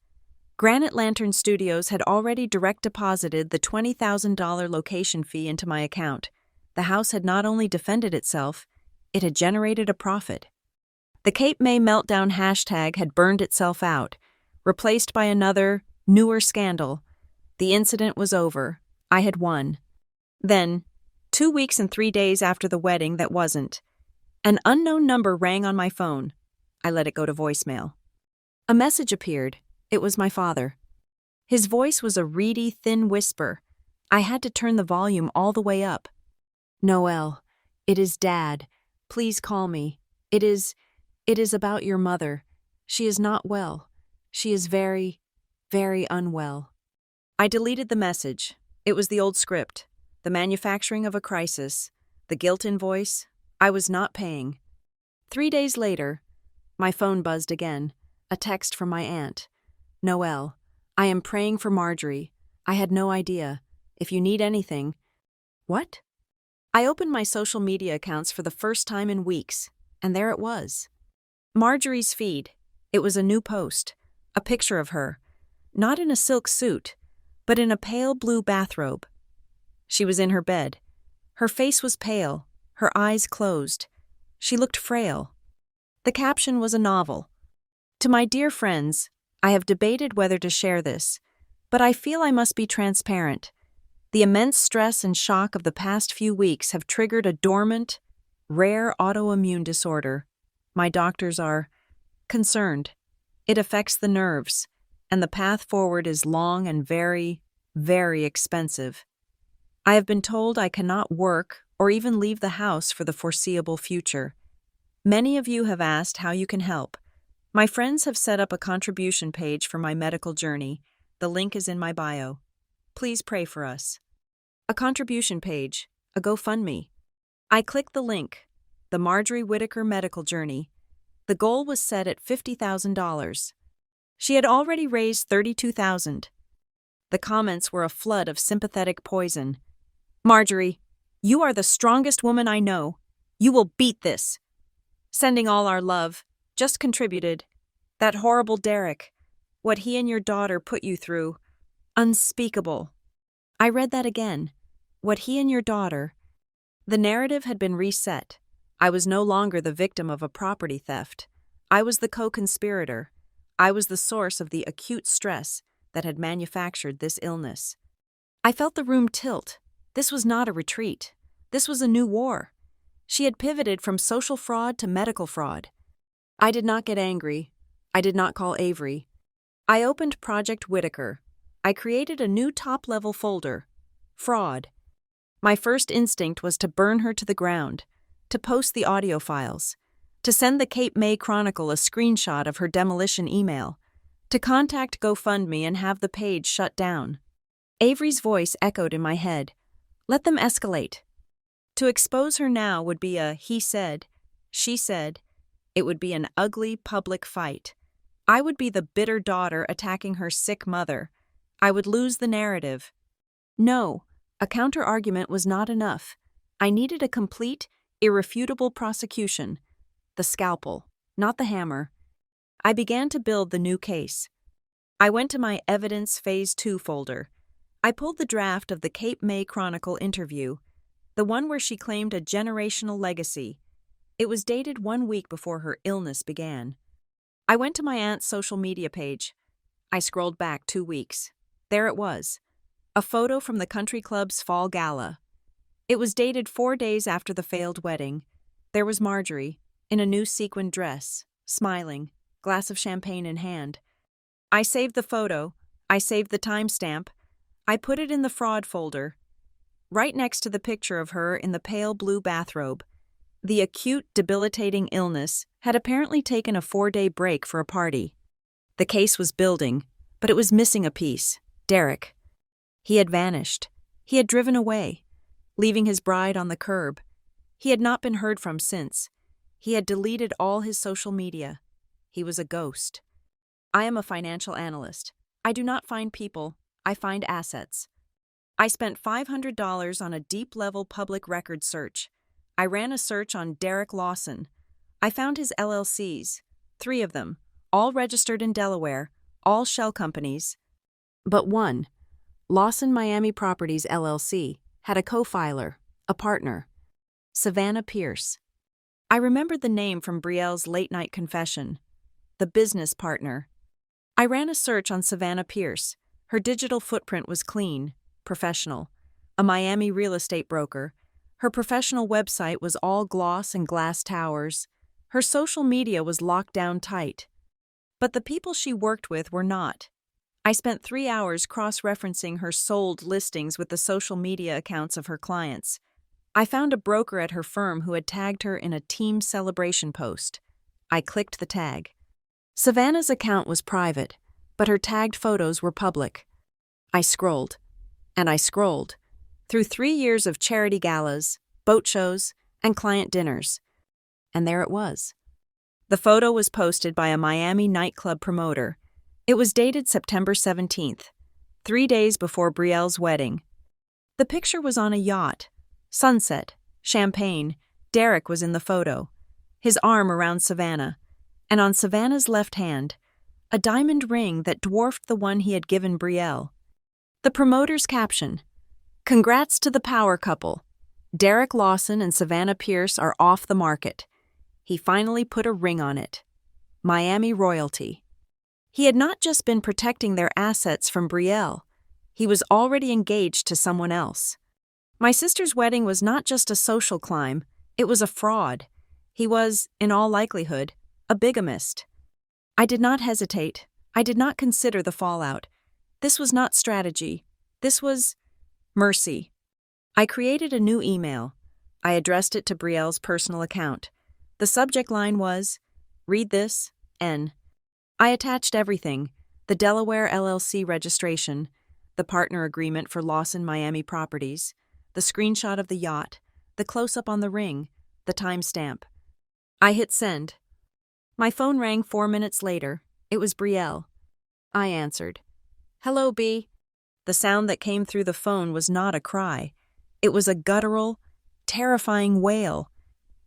Granite Lantern Studios had already direct deposited the $20,000 location fee into my account. The house had not only defended itself, it had generated a profit. The Cape May meltdown hashtag had burned itself out, replaced by another, newer scandal. The incident was over. I had won. Then, 2 weeks and 3 days after the wedding that wasn't, an unknown number rang on my phone. I let it go to voicemail. A message appeared. It was my father. His voice was a reedy, thin whisper. I had to turn the volume all the way up. Noelle, it is Dad. Please call me. It is about your mother. She is not well. She is very, very unwell. I deleted the message. It was the old script. The manufacturing of a crisis. The guilt invoice. I was not paying. 3 days later, my phone buzzed again. A text from my aunt. Noelle, I am praying for Marjorie. I had no idea. If you need anything. What? I opened my social media accounts for the first time in weeks, and there it was. Marjorie's feed. It was a new post. A picture of her. Not in a silk suit, but in a pale blue bathrobe. She was in her bed. Her face was pale, her eyes closed. She looked frail. The caption was a novel. To my dear friends, I have debated whether to share this, but I feel I must be transparent. The immense stress and shock of the past few weeks have triggered a dormant, rare autoimmune disorder. My doctors are concerned. It affects the nerves, and the path forward is long and very, very expensive. I have been told I cannot work or even leave the house for the foreseeable future. Many of you have asked how you can help. My friends have set up a contribution page for my medical journey. The link is in my bio. Please pray for us. A contribution page, a GoFundMe. I clicked the link, the Marjorie Whitaker Medical Journey. The goal was set at $50,000. She had already raised $32,000. The comments were a flood of sympathetic poison. Marjorie, you are the strongest woman I know. You will beat this. Sending all our love. Just contributed. That horrible Derek. What he and your daughter put you through. Unspeakable. I read that again. What he and your daughter. The narrative had been reset. I was no longer the victim of a property theft. I was the co-conspirator. I was the source of the acute stress that had manufactured this illness. I felt the room tilt. This was not a retreat. This was a new war. She had pivoted from social fraud to medical fraud. I did not get angry. I did not call Avery. I opened Project Whitaker. I created a new top-level folder. Fraud. My first instinct was to burn her to the ground, to post the audio files, to send the Cape May Chronicle a screenshot of her demolition email, to contact GoFundMe and have the page shut down. Avery's voice echoed in my head. Let them escalate. To expose her now would be a he said, she said. It would be an ugly public fight. I would be the bitter daughter attacking her sick mother. I would lose the narrative. No, a counter-argument was not enough. I needed a complete, irrefutable prosecution. The scalpel, not the hammer. I began to build the new case. I went to my Evidence Phase 2 folder. I pulled the draft of the Cape May Chronicle interview, the one where she claimed a generational legacy. It was dated 1 week before her illness began. I went to my aunt's social media page. I scrolled back 2 weeks. There it was, a photo from the country club's fall gala. It was dated 4 days after the failed wedding. There was Marjorie, in a new sequined dress, smiling, glass of champagne in hand. I saved the photo. I saved the timestamp. I put it in the fraud folder, right next to the picture of her in the pale blue bathrobe. The acute, debilitating illness had apparently taken a 4-day break for a party. The case was building, but it was missing a piece: Derek. He had vanished. He had driven away, leaving his bride on the curb. He had not been heard from since. He had deleted all his social media. He was a ghost. I am a financial analyst. I do not find people, I find assets. I spent $500 on a deep-level public record search. I ran a search on Derek Lawson. I found his LLCs, 3 of them, all registered in Delaware, all shell companies. But one, Lawson Miami Properties LLC, had a co-filer, a partner, Savannah Pierce. I remembered the name from Brielle's late-night confession, the business partner. I ran a search on Savannah Pierce. Her digital footprint was clean, professional, a Miami real estate broker. Her professional website was all gloss and glass towers. Her social media was locked down tight. But the people she worked with were not. I spent 3 hours cross-referencing her sold listings with the social media accounts of her clients. I found a broker at her firm who had tagged her in a team celebration post. I clicked the tag. Savannah's account was private, but her tagged photos were public. I scrolled, and I scrolled, through 3 years of charity galas, boat shows, and client dinners. And there it was. The photo was posted by a Miami nightclub promoter. It was dated September 17th, 3 days before Brielle's wedding. The picture was on a yacht. Sunset, champagne. Derek was in the photo, his arm around Savannah, and on Savannah's left hand, a diamond ring that dwarfed the one he had given Brielle. The promoter's caption: "Congrats to the power couple. Derek Lawson and Savannah Pierce are off the market. He finally put a ring on it. Miami royalty." He had not just been protecting their assets from Brielle. He was already engaged to someone else. My sister's wedding was not just a social climb, it was a fraud. He was, in all likelihood, a bigamist. I did not hesitate. I did not consider the fallout. This was not strategy. This was mercy. I created a new email. I addressed it to Brielle's personal account. The subject line was, "Read this, N." I attached everything: the Delaware LLC registration, the partner agreement for Lawson Miami Properties, the screenshot of the yacht, the close-up on the ring, the timestamp. I hit send. My phone rang 4 minutes later. It was Brielle. I answered. "Hello, B." The sound that came through the phone was not a cry. It was a guttural, terrifying wail.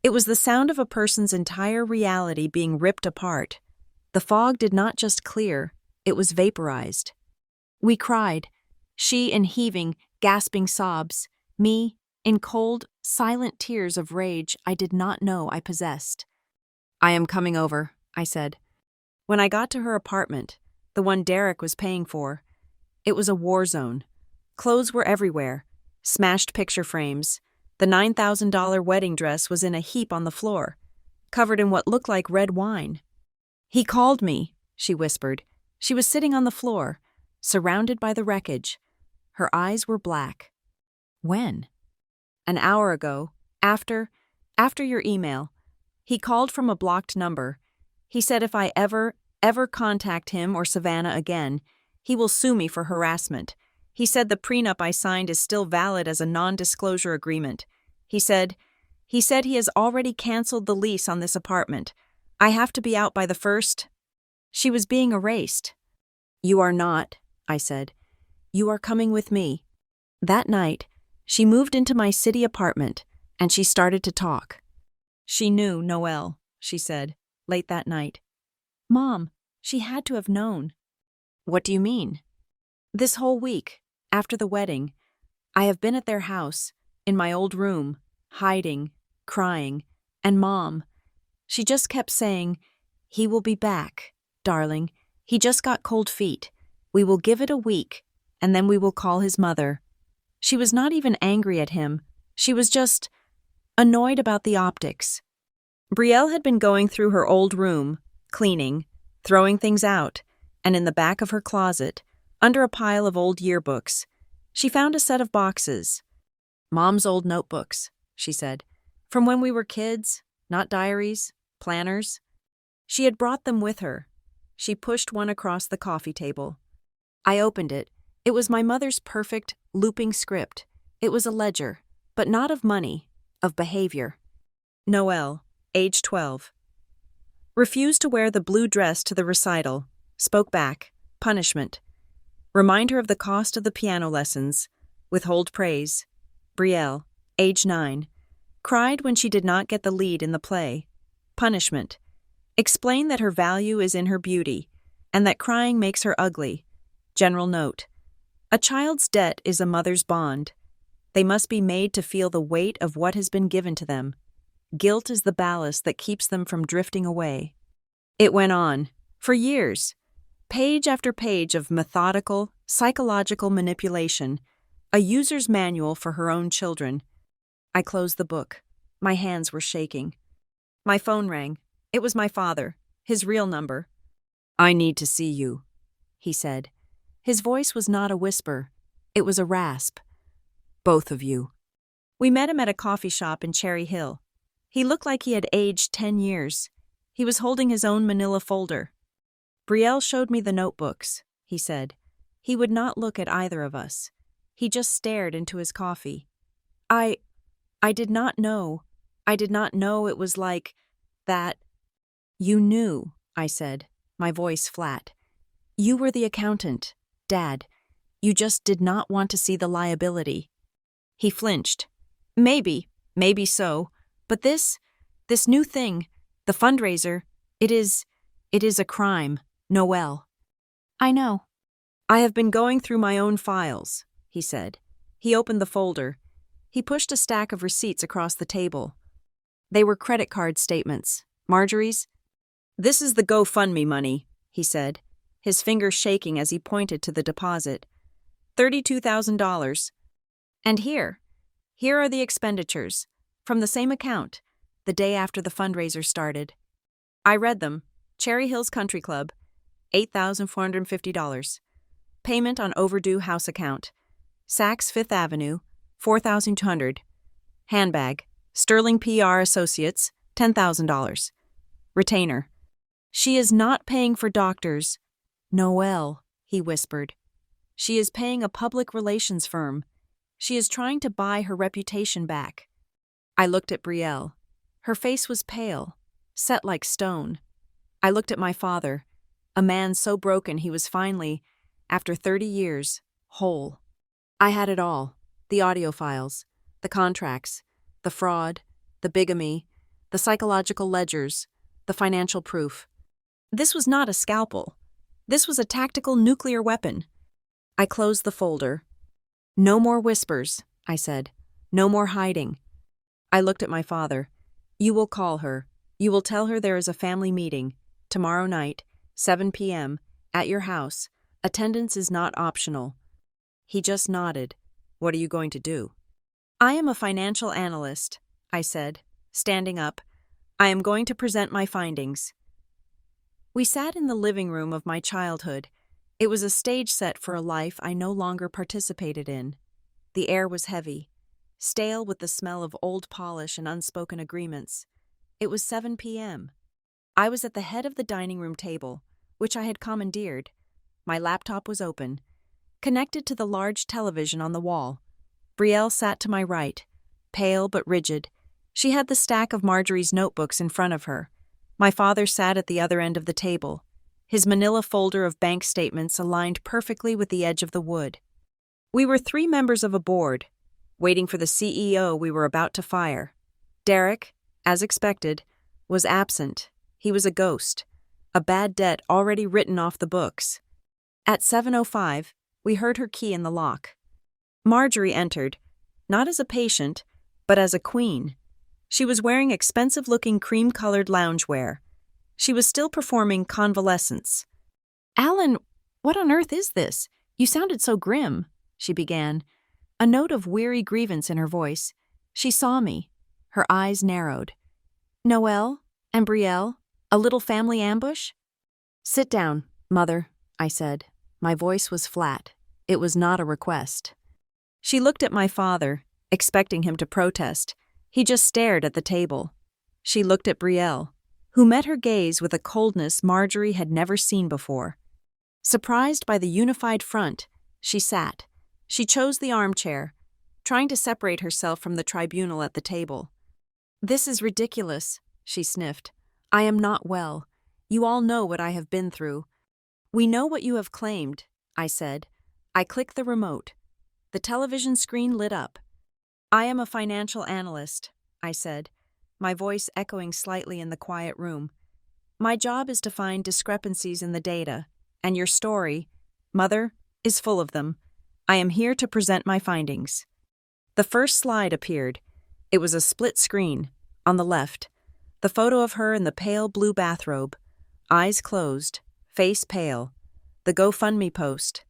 It was the sound of a person's entire reality being ripped apart. The fog did not just clear, it was vaporized. We cried, she in heaving, gasping sobs, me in cold, silent tears of rage I did not know I possessed. "I am coming over," I said. When I got to her apartment, the one Derek was paying for, it was a war zone. Clothes were everywhere, smashed picture frames. The $9,000 wedding dress was in a heap on the floor, covered in what looked like red wine. "He called me," she whispered. She was sitting on the floor, surrounded by the wreckage. Her eyes were black. "When?" "An hour ago, after your email. He called from a blocked number. He said if I ever contact him or Savannah again, he will sue me for harassment. He said the prenup I signed is still valid as a non-disclosure agreement. He said he has already canceled the lease on this apartment. I have to be out by the 1st. She was being erased. "You are not," I said. "You are coming with me." That night, she moved into my city apartment, and she started to talk. She knew Noelle, she said, late that night. Mom, she had to have known. What do you mean? This whole week, after the wedding, I have been at their house, in my old room, hiding, crying, and Mom, she just kept saying, "He will be back, darling. He just got cold feet. We will give it a week, and then we will call his mother." She was not even angry at him. She was just annoyed about the optics. Brielle had been going through her old room, cleaning, throwing things out, and in the back of her closet, under a pile of old yearbooks, she found a set of boxes. "Mom's old notebooks," she said, "from when we were kids, not diaries, planners." She had brought them with her. She pushed one across the coffee table. I opened it. It was my mother's perfect, looping script. It was a ledger, but not of money, of behavior. Noelle, age 12. Refused to wear the blue dress to the recital. Spoke back. Punishment. Remind her of the cost of the piano lessons. Withhold praise. Brielle, age 9. Cried when she did not get the lead in the play. Punishment. Explain that her value is in her beauty, and that crying makes her ugly. General note. A child's debt is a mother's bond. They must be made to feel the weight of what has been given to them. Guilt is the ballast that keeps them from drifting away. It went on, for years. Page after page of methodical, psychological manipulation, a user's manual for her own children. I closed the book. My hands were shaking. My phone rang. It was my father, his real number. "I need to see you," he said. His voice was not a whisper. It was a rasp. "Both of you." We met him at a coffee shop in Cherry Hill. He looked like he had aged 10 years. He was holding his own manila folder. "Brielle showed me the notebooks," he said. He would not look at either of us. He just stared into his coffee. I did not know. I did not know it was like that." "You knew," I said, my voice flat. "You were the accountant, Dad. You just did not want to see the liability." He flinched. Maybe so. But this new thing, the fundraiser, it is a crime, Noelle." "I know." "I have been going through my own files," he said. He opened the folder. He pushed a stack of receipts across the table. They were credit card statements. Marjorie's. "This is the GoFundMe money," he said, his fingers shaking as he pointed to the deposit. $32,000. "And here are the expenditures, from the same account, the day after the fundraiser started." I read them. Cherry Hills Country Club, $8,450. Payment on overdue house account. Saks Fifth Avenue, $4,200. Handbag, Sterling PR Associates, $10,000. Retainer. "She is not paying for doctors." "Noelle," he whispered. "She is paying a public relations firm. She is trying to buy her reputation back." I looked at Brielle. Her face was pale, set like stone. I looked at my father, a man so broken he was finally, after 30 years, whole. I had it all, the audio files, the contracts, the fraud, the bigamy, the psychological ledgers, the financial proof. This was not a scalpel. This was a tactical nuclear weapon. I closed the folder. "No more whispers," I said. "No more hiding." I looked at my father. "You will call her. You will tell her there is a family meeting, tomorrow night, 7 p.m., at your house. Attendance is not optional." He just nodded. "What are you going to do?" "I am a financial analyst," I said, standing up. "I am going to present my findings." We sat in the living room of my childhood. It was a stage set for a life I no longer participated in. The air was heavy, stale with the smell of old polish and unspoken agreements. It was 7 p.m. I was at the head of the dining room table, which I had commandeered. My laptop was open, connected to the large television on the wall. Brielle sat to my right, pale but rigid. She had the stack of Marjorie's notebooks in front of her. My father sat at the other end of the table, his manila folder of bank statements aligned perfectly with the edge of the wood. We were 3 members of a board. waiting for the CEO we were about to fire. Derek, as expected, was absent. He was a ghost, a bad debt already written off the books. At 7:05, we heard her key in the lock. Marjorie entered, not as a patient, but as a queen. She was wearing expensive-looking cream-colored loungewear. She was still performing convalescence. "Alan, what on earth is this? You sounded so grim," she began, a note of weary grievance in her voice. She saw me. Her eyes narrowed. "Noelle? And Brielle? A little family ambush?" "Sit down, Mother," I said. My voice was flat. It was not a request. She looked at my father, expecting him to protest. He just stared at the table. She looked at Brielle, who met her gaze with a coldness Marjorie had never seen before. Surprised by the unified front, she sat. She chose the armchair, trying to separate herself from the tribunal at the table. "This is ridiculous," she sniffed. "I am not well. You all know what I have been through." "We know what you have claimed," I said. I clicked the remote. The television screen lit up. "I am a financial analyst," I said, my voice echoing slightly in the quiet room. "My job is to find discrepancies in the data, and your story, Mother, is full of them. I am here to present my findings." The first slide appeared. It was a split screen. On the left, the photo of her in the pale blue bathrobe, eyes closed, face pale. The GoFundMe post.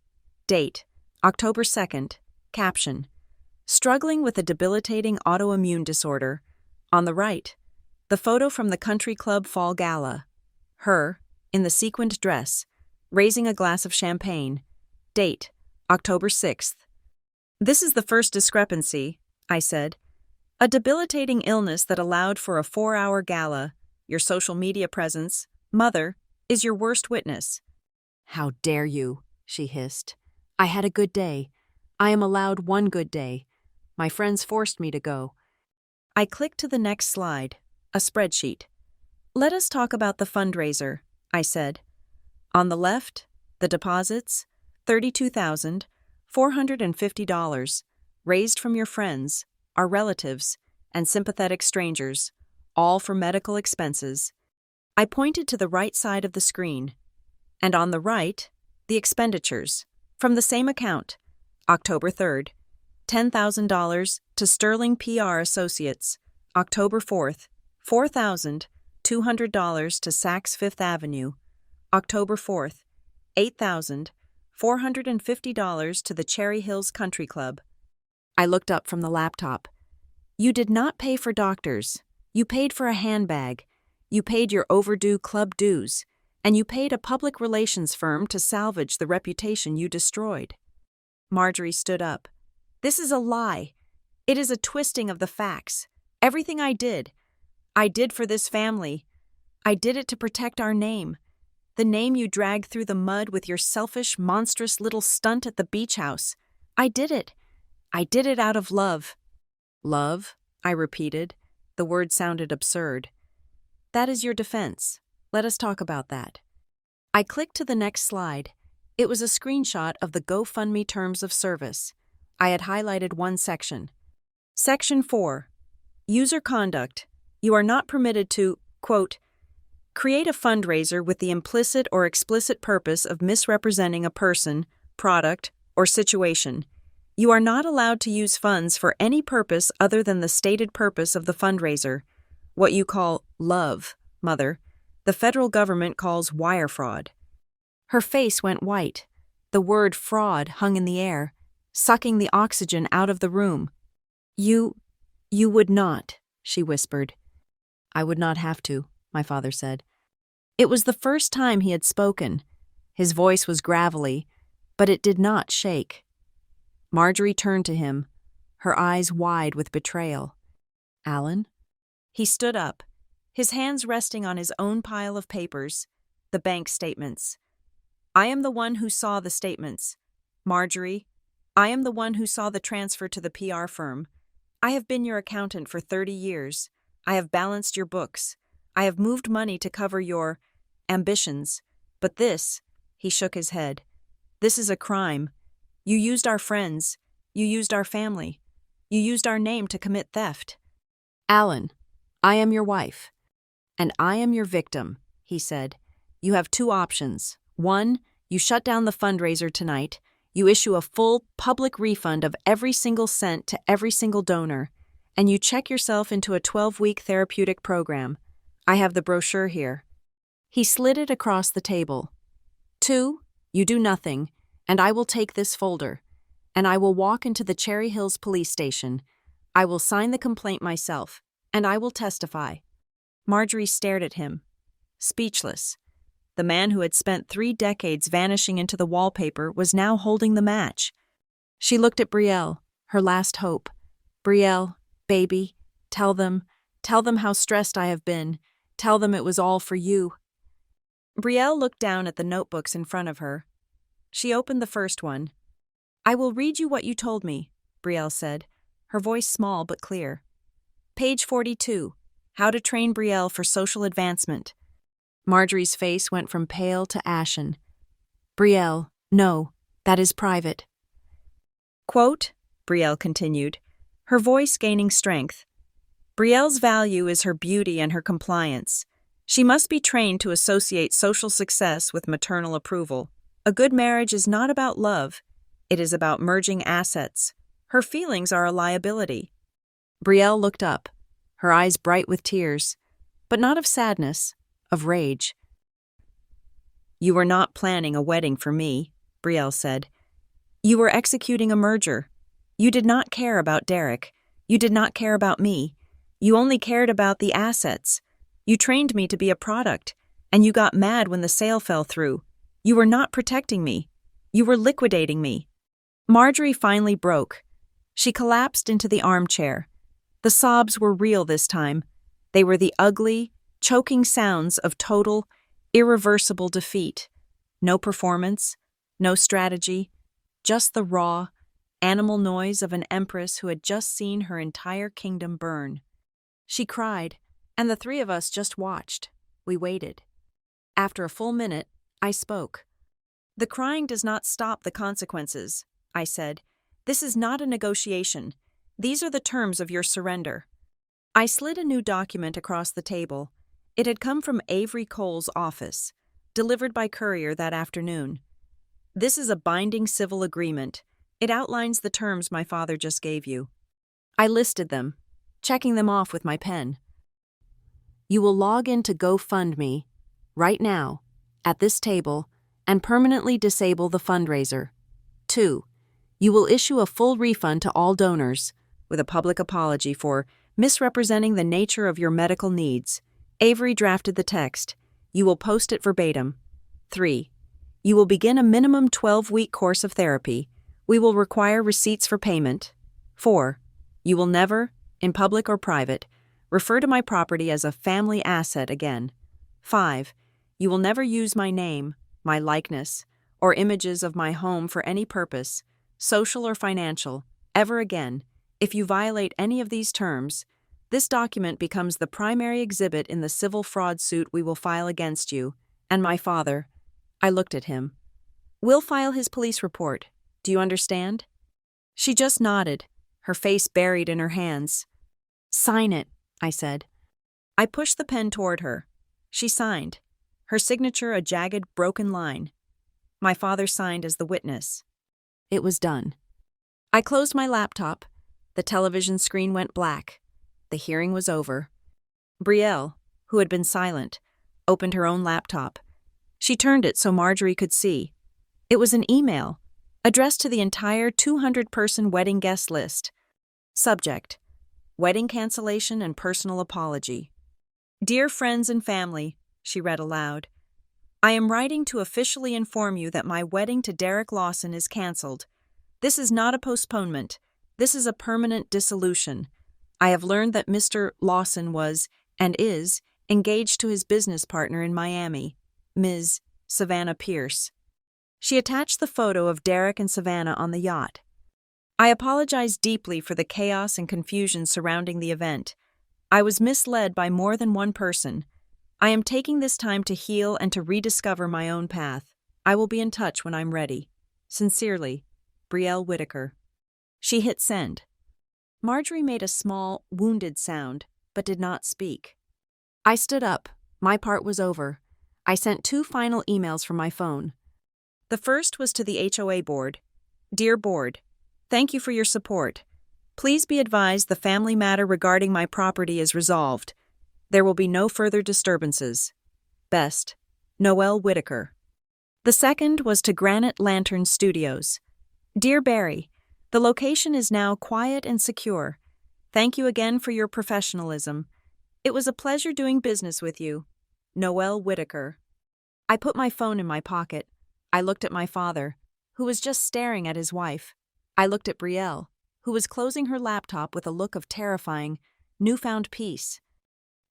Date, October 2nd. Caption, "Struggling with a debilitating autoimmune disorder." On the right, the photo from the country club fall gala. Her, in the sequined dress, raising a glass of champagne. Date, October 6th. "This is the first discrepancy," I said. "A debilitating illness that allowed for a 4-hour gala. Your social media presence, Mother, is your worst witness." "How dare you," she hissed. "I had a good day. I am allowed one good day. My friends forced me to go." I clicked to the next slide, a spreadsheet. "Let us talk about the fundraiser," I said. On the left, the deposits, $32,450, raised from your friends, our relatives, and sympathetic strangers, all for medical expenses. I pointed to the right side of the screen. And on the right, the expenditures, from the same account, October 3rd, $10,000 to Sterling PR Associates, October 4th, $4,200 to Saks Fifth Avenue, October 4th, $8,450 to the Cherry Hills Country Club. I looked up from the laptop. "You did not pay for doctors. You paid for a handbag. You paid your overdue club dues. And you paid a public relations firm to salvage the reputation you destroyed." Marjorie stood up. "This is a lie. It is a twisting of the facts. Everything I did for this family. I did it to protect our name. The name you dragged through the mud with your selfish, monstrous little stunt at the beach house. I did it. I did it out of love." "Love?" I repeated. The word sounded absurd. "That is your defense. Let us talk about that." I clicked to the next slide. It was a screenshot of the GoFundMe terms of service. I had highlighted one section. Section 4. User conduct. You are not permitted to, quote, "create a fundraiser with the implicit or explicit purpose of misrepresenting a person, product, or situation. You are not allowed to use funds for any purpose other than the stated purpose of the fundraiser. What you call love, Mother, the federal government calls wire fraud." Her face went white. The word fraud hung in the air, sucking the oxygen out of the room. You would not," she whispered. "I would not have to," my father said. It was the first time he had spoken. His voice was gravelly, but it did not shake. Marjorie turned to him, her eyes wide with betrayal. "Alan?" He stood up, his hands resting on his own pile of papers, the bank statements. "I am the one who saw the statements. Marjorie, I am the one who saw the transfer to the PR firm. I have been your accountant for 30 years. I have balanced your books. I have moved money to cover your ambitions. But this," he shook his head, "this is a crime. You used our friends. You used our family. You used our name to commit theft. Alan, I am your wife. And I am your victim, he said. You have two options. One, you shut down the fundraiser tonight. You issue a full public refund of every single cent to every single donor. And you check yourself into a 12-week therapeutic program. I have the brochure here. He slid it across the table. Two, you do nothing, and I will take this folder, and I will walk into the Cherry Hills police station. I will sign the complaint myself, and I will testify. Marjorie stared at him, speechless. The man who had spent 3 decades vanishing into the wallpaper was now holding the match. She looked at Brielle, her last hope. Brielle, baby, tell them how stressed I have been. Tell them it was all for you. Brielle looked down at the notebooks in front of her. She opened the first one. I will read you what you told me, Brielle said, her voice small but clear. Page 42. How to train Brielle for social advancement. Marjorie's face went from pale to ashen. Brielle, no, that is private. Quote, Brielle continued, her voice gaining strength. Brielle's value is her beauty and her compliance. She must be trained to associate social success with maternal approval. A good marriage is not about love. It is about merging assets. Her feelings are a liability. Brielle looked up, her eyes bright with tears, but not of sadness, of rage. You were not planning a wedding for me, Brielle said. You were executing a merger. You did not care about Derek. You did not care about me. You only cared about the assets. You trained me to be a product, and you got mad when the sale fell through. You were not protecting me. You were liquidating me. Marjorie finally broke. She collapsed into the armchair. The sobs were real this time. They were the ugly, choking sounds of total, irreversible defeat. No performance, no strategy, just the raw, animal noise of an empress who had just seen her entire kingdom burn. She cried, and the three of us just watched. We waited. After a full minute, I spoke. The crying does not stop the consequences, I said. This is not a negotiation. These are the terms of your surrender. I slid a new document across the table. It had come from Avery Cole's office, delivered by courier that afternoon. This is a binding civil agreement. It outlines the terms my father just gave you. I listed them, checking them off with my pen. You will log into GoFundMe right now, at this table, and permanently disable the fundraiser. 2. You will issue a full refund to all donors, with a public apology for misrepresenting the nature of your medical needs. Avery drafted the text. You will post it verbatim. 3. You will begin a minimum 12-week course of therapy. We will require receipts for payment. 4. You will never, in public or private, refer to my property as a family asset again. 5. You will never use my name, my likeness, or images of my home for any purpose, social or financial, ever again. If you violate any of these terms, this document becomes the primary exhibit in the civil fraud suit we will file against you, and my father. I looked at him. We'll file his police report. Do you understand? She just nodded, her face buried in her hands. Sign it, I said. I pushed the pen toward her. She signed, her signature a jagged, broken line. My father signed as the witness. It was done. I closed my laptop. The television screen went black. The hearing was over. Brielle, who had been silent, opened her own laptop. She turned it so Marjorie could see. It was an email, addressed to the entire 200-person wedding guest list. Subject: Wedding cancellation and personal apology. Dear friends and family, she read aloud. I am writing to officially inform you that my wedding to Derek Lawson is canceled. This is not a postponement. This is a permanent dissolution. I have learned that Mr. Lawson was, and is, engaged to his business partner in Miami, Ms. Savannah Pierce. She attached the photo of Derek and Savannah on the yacht. I apologize deeply for the chaos and confusion surrounding the event. I was misled by more than one person. I am taking this time to heal and to rediscover my own path. I will be in touch when I'm ready. Sincerely, Brielle Whitaker. She hit send. Marjorie made a small, wounded sound, but did not speak. I stood up. My part was over. I sent 2 final emails from my phone. The first was to the HOA board. Dear board, thank you for your support. Please be advised the family matter regarding my property is resolved. There will be no further disturbances. Best, Noelle Whitaker. The second was to Granite Lantern Studios. Dear Barry, the location is now quiet and secure. Thank you again for your professionalism. It was a pleasure doing business with you. Noelle Whitaker. I put my phone in my pocket. I looked at my father, who was just staring at his wife. I looked at Brielle, who was closing her laptop with a look of terrifying, newfound peace.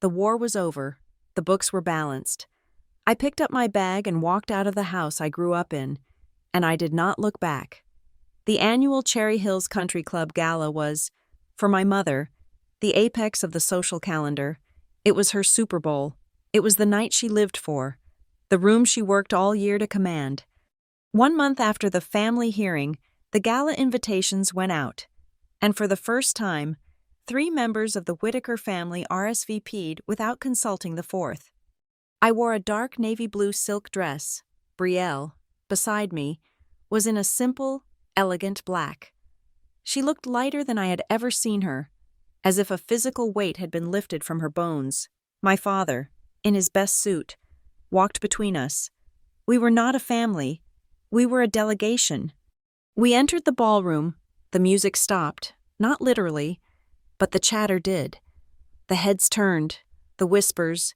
The war was over. The books were balanced. I picked up my bag and walked out of the house I grew up in, and I did not look back. The annual Cherry Hills Country Club Gala was, for my mother, the apex of the social calendar. It was her Super Bowl. It was the night she lived for, the room she worked all year to command. 1 month after the family hearing, the gala invitations went out, and for the first time, 3 members of the Whitaker family RSVP'd without consulting the 4th. I wore a dark navy blue silk dress. Brielle, beside me, was in a simple, elegant black. She looked lighter than I had ever seen her, as if a physical weight had been lifted from her bones. My father, in his best suit, walked between us. We were not a family. We were a delegation. We entered the ballroom. The music stopped, not literally, but the chatter did. The heads turned, the whispers,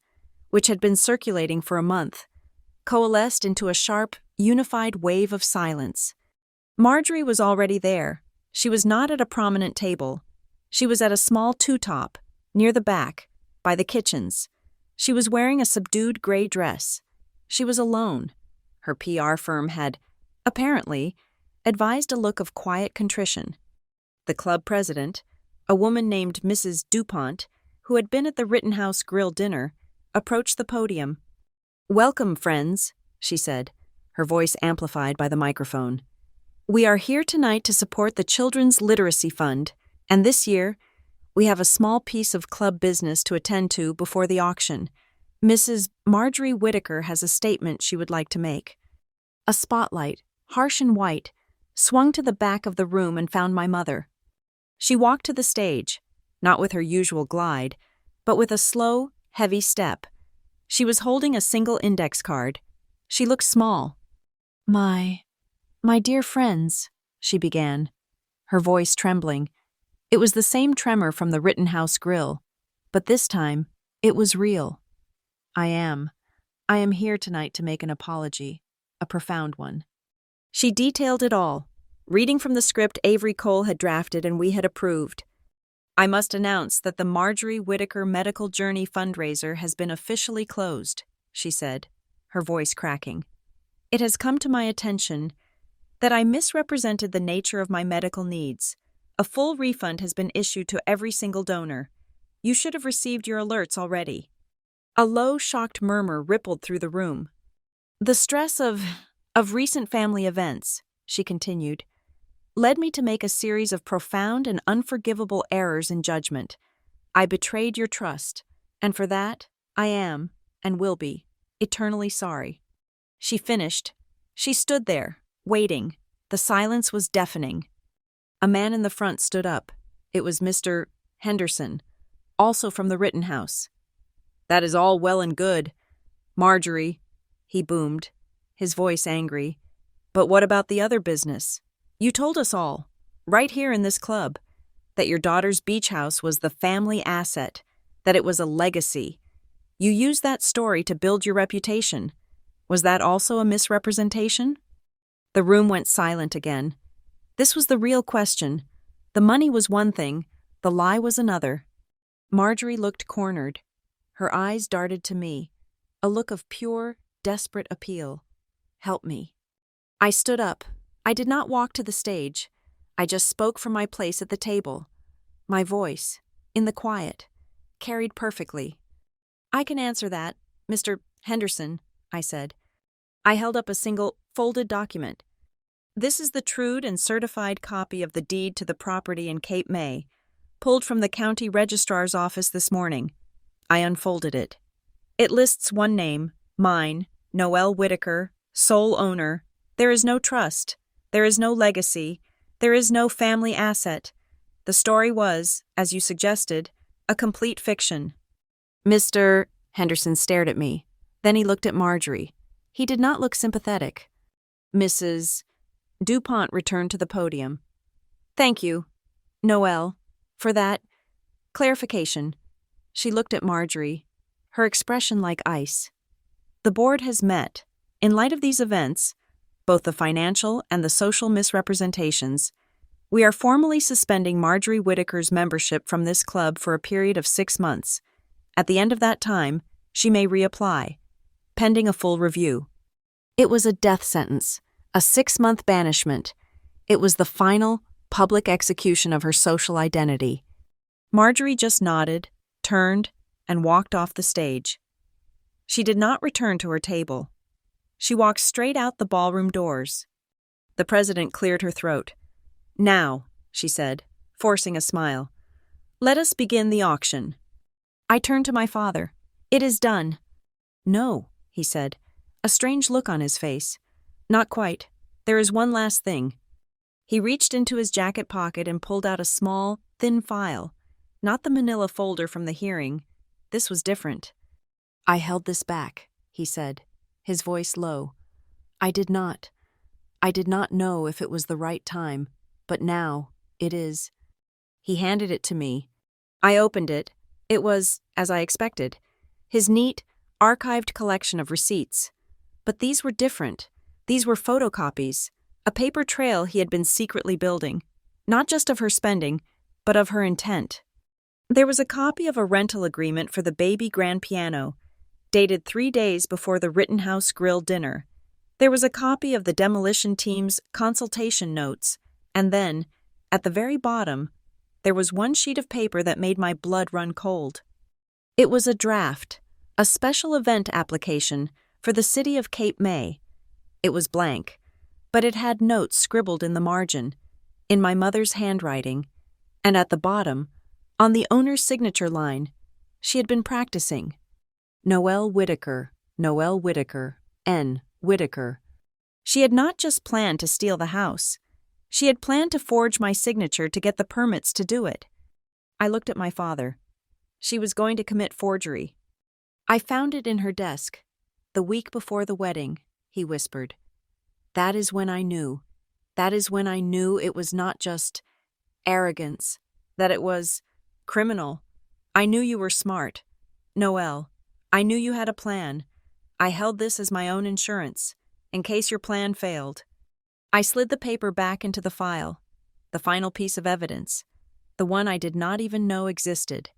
which had been circulating for a month, coalesced into a sharp, unified wave of silence. Marjorie was already there. She was not at a prominent table. She was at a small two-top, near the back, by the kitchens. She was wearing a subdued gray dress. She was alone. Her PR firm had, apparently, advised a look of quiet contrition. The club president, a woman named Mrs. DuPont, who had been at the Rittenhouse Grill dinner, approached the podium. "Welcome, friends," she said, her voice amplified by the microphone. "We are here tonight to support the Children's Literacy Fund, and this year, we have a small piece of club business to attend to before the auction. Mrs. Marjorie Whitaker has a statement she would like to make." A spotlight, harsh and white, swung to the back of the room and found my mother. She walked to the stage, not with her usual glide, but with a slow, heavy step. She was holding a single index card. She looked small. My dear friends," she began, her voice trembling. It was the same tremor from the Rittenhouse Grill, but this time, it was real. I am here tonight to make an apology, a profound one." She detailed it all, reading from the script Avery Cole had drafted and we had approved. "I must announce that the Marjorie Whitaker Medical Journey fundraiser has been officially closed," she said, her voice cracking. "It has come to my attention that I misrepresented the nature of my medical needs. A full refund has been issued to every single donor. You should have received your alerts already." A low, shocked murmur rippled through the room. "The stress of recent family events," she continued, "led me to make a series of profound and unforgivable errors in judgment. I betrayed your trust, and for that, I am, and will be, eternally sorry." She finished. She stood there, waiting. The silence was deafening. A man in the front stood up. It was Mr. Henderson, also from the Rittenhouse. "That is all well and good, Marjorie," he boomed, his voice angry. "But what about the other business? You told us all, right here in this club, that your daughter's beach house was the family asset, that it was a legacy. You used that story to build your reputation. Was that also a misrepresentation?" The room went silent again. This was the real question. The money was one thing, the lie was another. Marjorie looked cornered. Her eyes darted to me, a look of pure, desperate appeal. "Help me." I stood up. I did not walk to the stage. I just spoke from my place at the table. My voice, in the quiet, carried perfectly. "I can answer that, Mr. Henderson," I said. I held up a single, folded document. "This is the trued and certified copy of the deed to the property in Cape May. pulled from the county registrar's office this morning. I unfolded it. It lists one name, mine, Noelle Whitaker, sole owner. There is no trust. There is no legacy. There is no family asset. The story was, as you suggested, a complete fiction. Mr. Henderson stared at me. Then he looked at Marjorie. He did not look sympathetic. Mrs. DuPont returned to the podium. Thank you, Noelle, for that clarification. She looked at Marjorie, her expression like ice. The board has met. In light of these events, both the financial and the social misrepresentations, we are formally suspending Marjorie Whitaker's membership from this club for a period of 6 months. At the end of that time, she may reapply, pending a full review. It was a death sentence, a 6-month banishment. It was the final, public execution of her social identity. Marjorie just nodded, turned, and walked off the stage. She did not return to her table. She walked straight out the ballroom doors. The president cleared her throat. Now, she said, forcing a smile, let us begin the auction. I turned to my father. It is done. No, he said, a strange look on his face. Not quite. There is one last thing. He reached into his jacket pocket and pulled out a small, thin file. Not the manila folder from the hearing. This was different. I held this back, he said, his voice low. I did not know if it was the right time, but now it is. He handed it to me. I opened it. It was, as I expected, his neat, archived collection of receipts. But these were different. These were photocopies, a paper trail he had been secretly building, not just of her spending, but of her intent. There was a copy of a rental agreement for the baby grand piano, dated 3 days before the Rittenhouse Grill dinner. There was a copy of the demolition team's consultation notes, and then, at the very bottom, there was one sheet of paper that made my blood run cold. It was a draft, a special event application for the city of Cape May. It was blank, but it had notes scribbled in the margin, in my mother's handwriting, and at the bottom, on the owner's signature line, she had been practicing. Noelle Whitaker, Noelle Whitaker, N. Whitaker. She had not just planned to steal the house. She had planned to forge my signature to get the permits to do it. I looked at my father. She was going to commit forgery. I found it in her desk. The week before the wedding, he whispered. That is when I knew. That is when I knew it was not just arrogance, that it was criminal. I knew you were smart. Noelle, I knew you had a plan. I held this as my own insurance, in case your plan failed. I slid the paper back into the file, the final piece of evidence, the one I did not even know existed.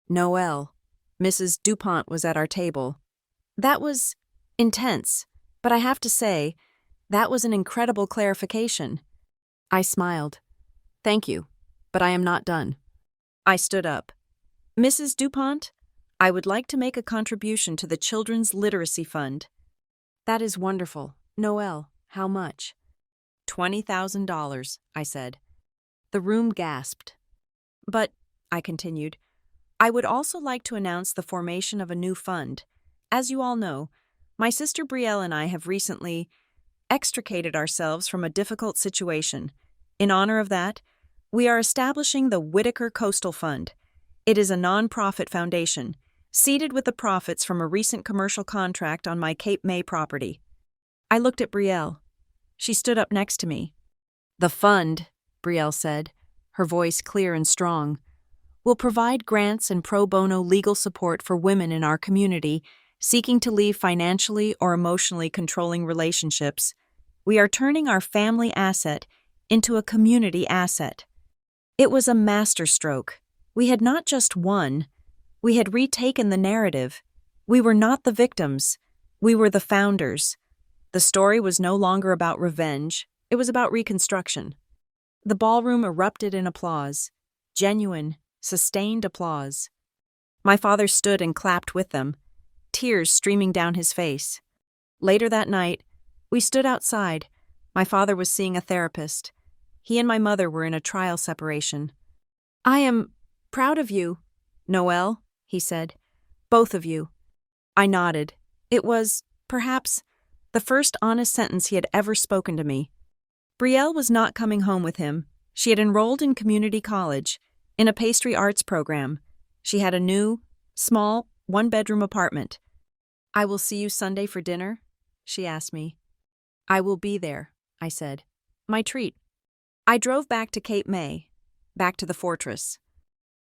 Noelle, Mrs. DuPont was at our table. That was intense, but I have to say, that was an incredible clarification. I smiled. Thank you, but I am not done. I stood up. Mrs. DuPont, I would like to make a contribution to the Children's Literacy Fund. That is wonderful. Noelle, how much? $20,000, I said. The room gasped. But, I continued, I would also like to announce the formation of a new fund. As you all know, my sister Brielle and I have recently extricated ourselves from a difficult situation. In honor of that, we are establishing the Whitaker Coastal Fund. It is a non-profit foundation, seeded with the profits from a recent commercial contract on my Cape May property. I looked at Brielle. She stood up next to me. The fund, Brielle said, her voice clear and strong, will provide grants and pro bono legal support for women in our community seeking to leave financially or emotionally controlling relationships. We are turning our family asset into a community asset. It was a masterstroke. We had not just won, we had retaken the narrative. We were not the victims. We were the founders. The story was no longer about revenge. It was about reconstruction. The ballroom erupted in applause. Genuine, sustained applause. My father stood and clapped with them, tears streaming down his face. Later that night, we stood outside. My father was seeing a therapist. He and my mother were in a trial separation. I am proud of you, Noelle, he said. Both of you. I nodded. It was, perhaps, the first honest sentence he had ever spoken to me. Brielle was not coming home with him. She had enrolled in community college, in a pastry arts program. She had a new, small, one-bedroom apartment. I will see you Sunday for dinner, she asked me. I will be there, I said. My treat. I drove back to Cape May, back to the fortress.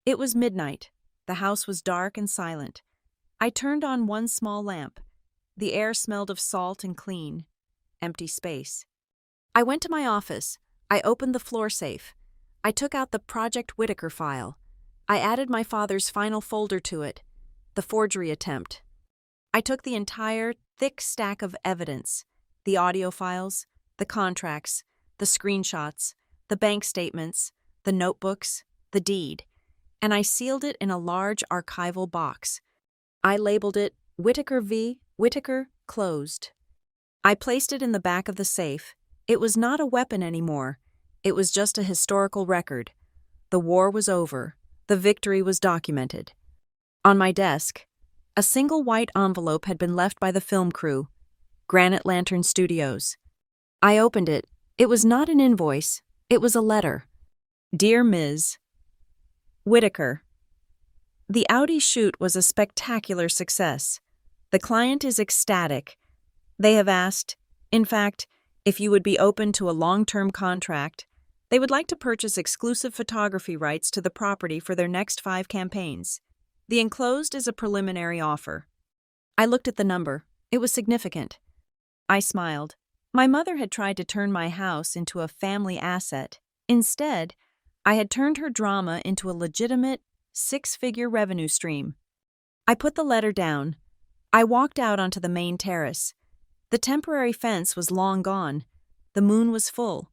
It was midnight. The house was dark and silent. I turned on one small lamp. The air smelled of salt and clean. Empty space. I went to my office. I opened the floor safe. I took out the Project Whitaker file. I added my father's final folder to it, the forgery attempt. I took the entire thick stack of evidence, the audio files, the contracts, the screenshots, the bank statements, the notebooks, the deed, and I sealed it in a large archival box. I labeled it Whitaker v. Whitaker, closed. I placed it in the back of the safe. It was not a weapon anymore. It was just a historical record. The war was over. The victory was documented. On my desk, a single white envelope had been left by the film crew, Granite Lantern Studios. I opened it. It was not an invoice. It was a letter. Dear Ms. Whitaker, the Audi shoot was a spectacular success. The client is ecstatic. They have asked, in fact, if you would be open to a long-term contract. They would like to purchase exclusive photography rights to the property for their next 5 campaigns. The enclosed is a preliminary offer. I looked at the number. It was significant. I smiled. My mother had tried to turn my house into a family asset. Instead, I had turned her drama into a legitimate, 6-figure revenue stream. I put the letter down. I walked out onto the main terrace. The temporary fence was long gone. The moon was full,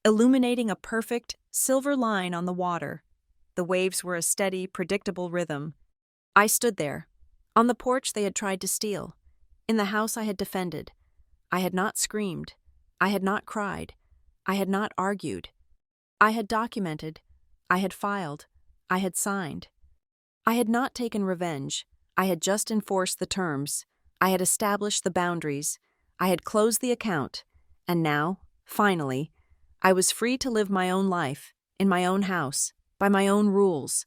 illuminating a perfect, silver line on the water. The waves were a steady, predictable rhythm. I stood there. On the porch they had tried to steal. In the house I had defended. I had not screamed. I had not cried. I had not argued. I had documented. I had filed. I had signed. I had not taken revenge. I had just enforced the terms. I had established the boundaries. I had closed the account. And now, finally, I was free to live my own life, in my own house, by my own rules.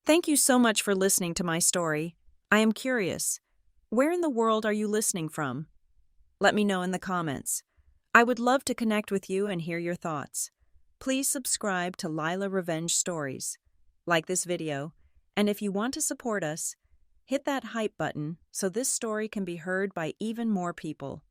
Thank you so much for listening to my story. I am curious. Where in the world are you listening from? Let me know in the comments. I would love to connect with you and hear your thoughts. Please subscribe to Lila Revenge Stories. Like this video, and if you want to support us, hit that hype button so this story can be heard by even more people.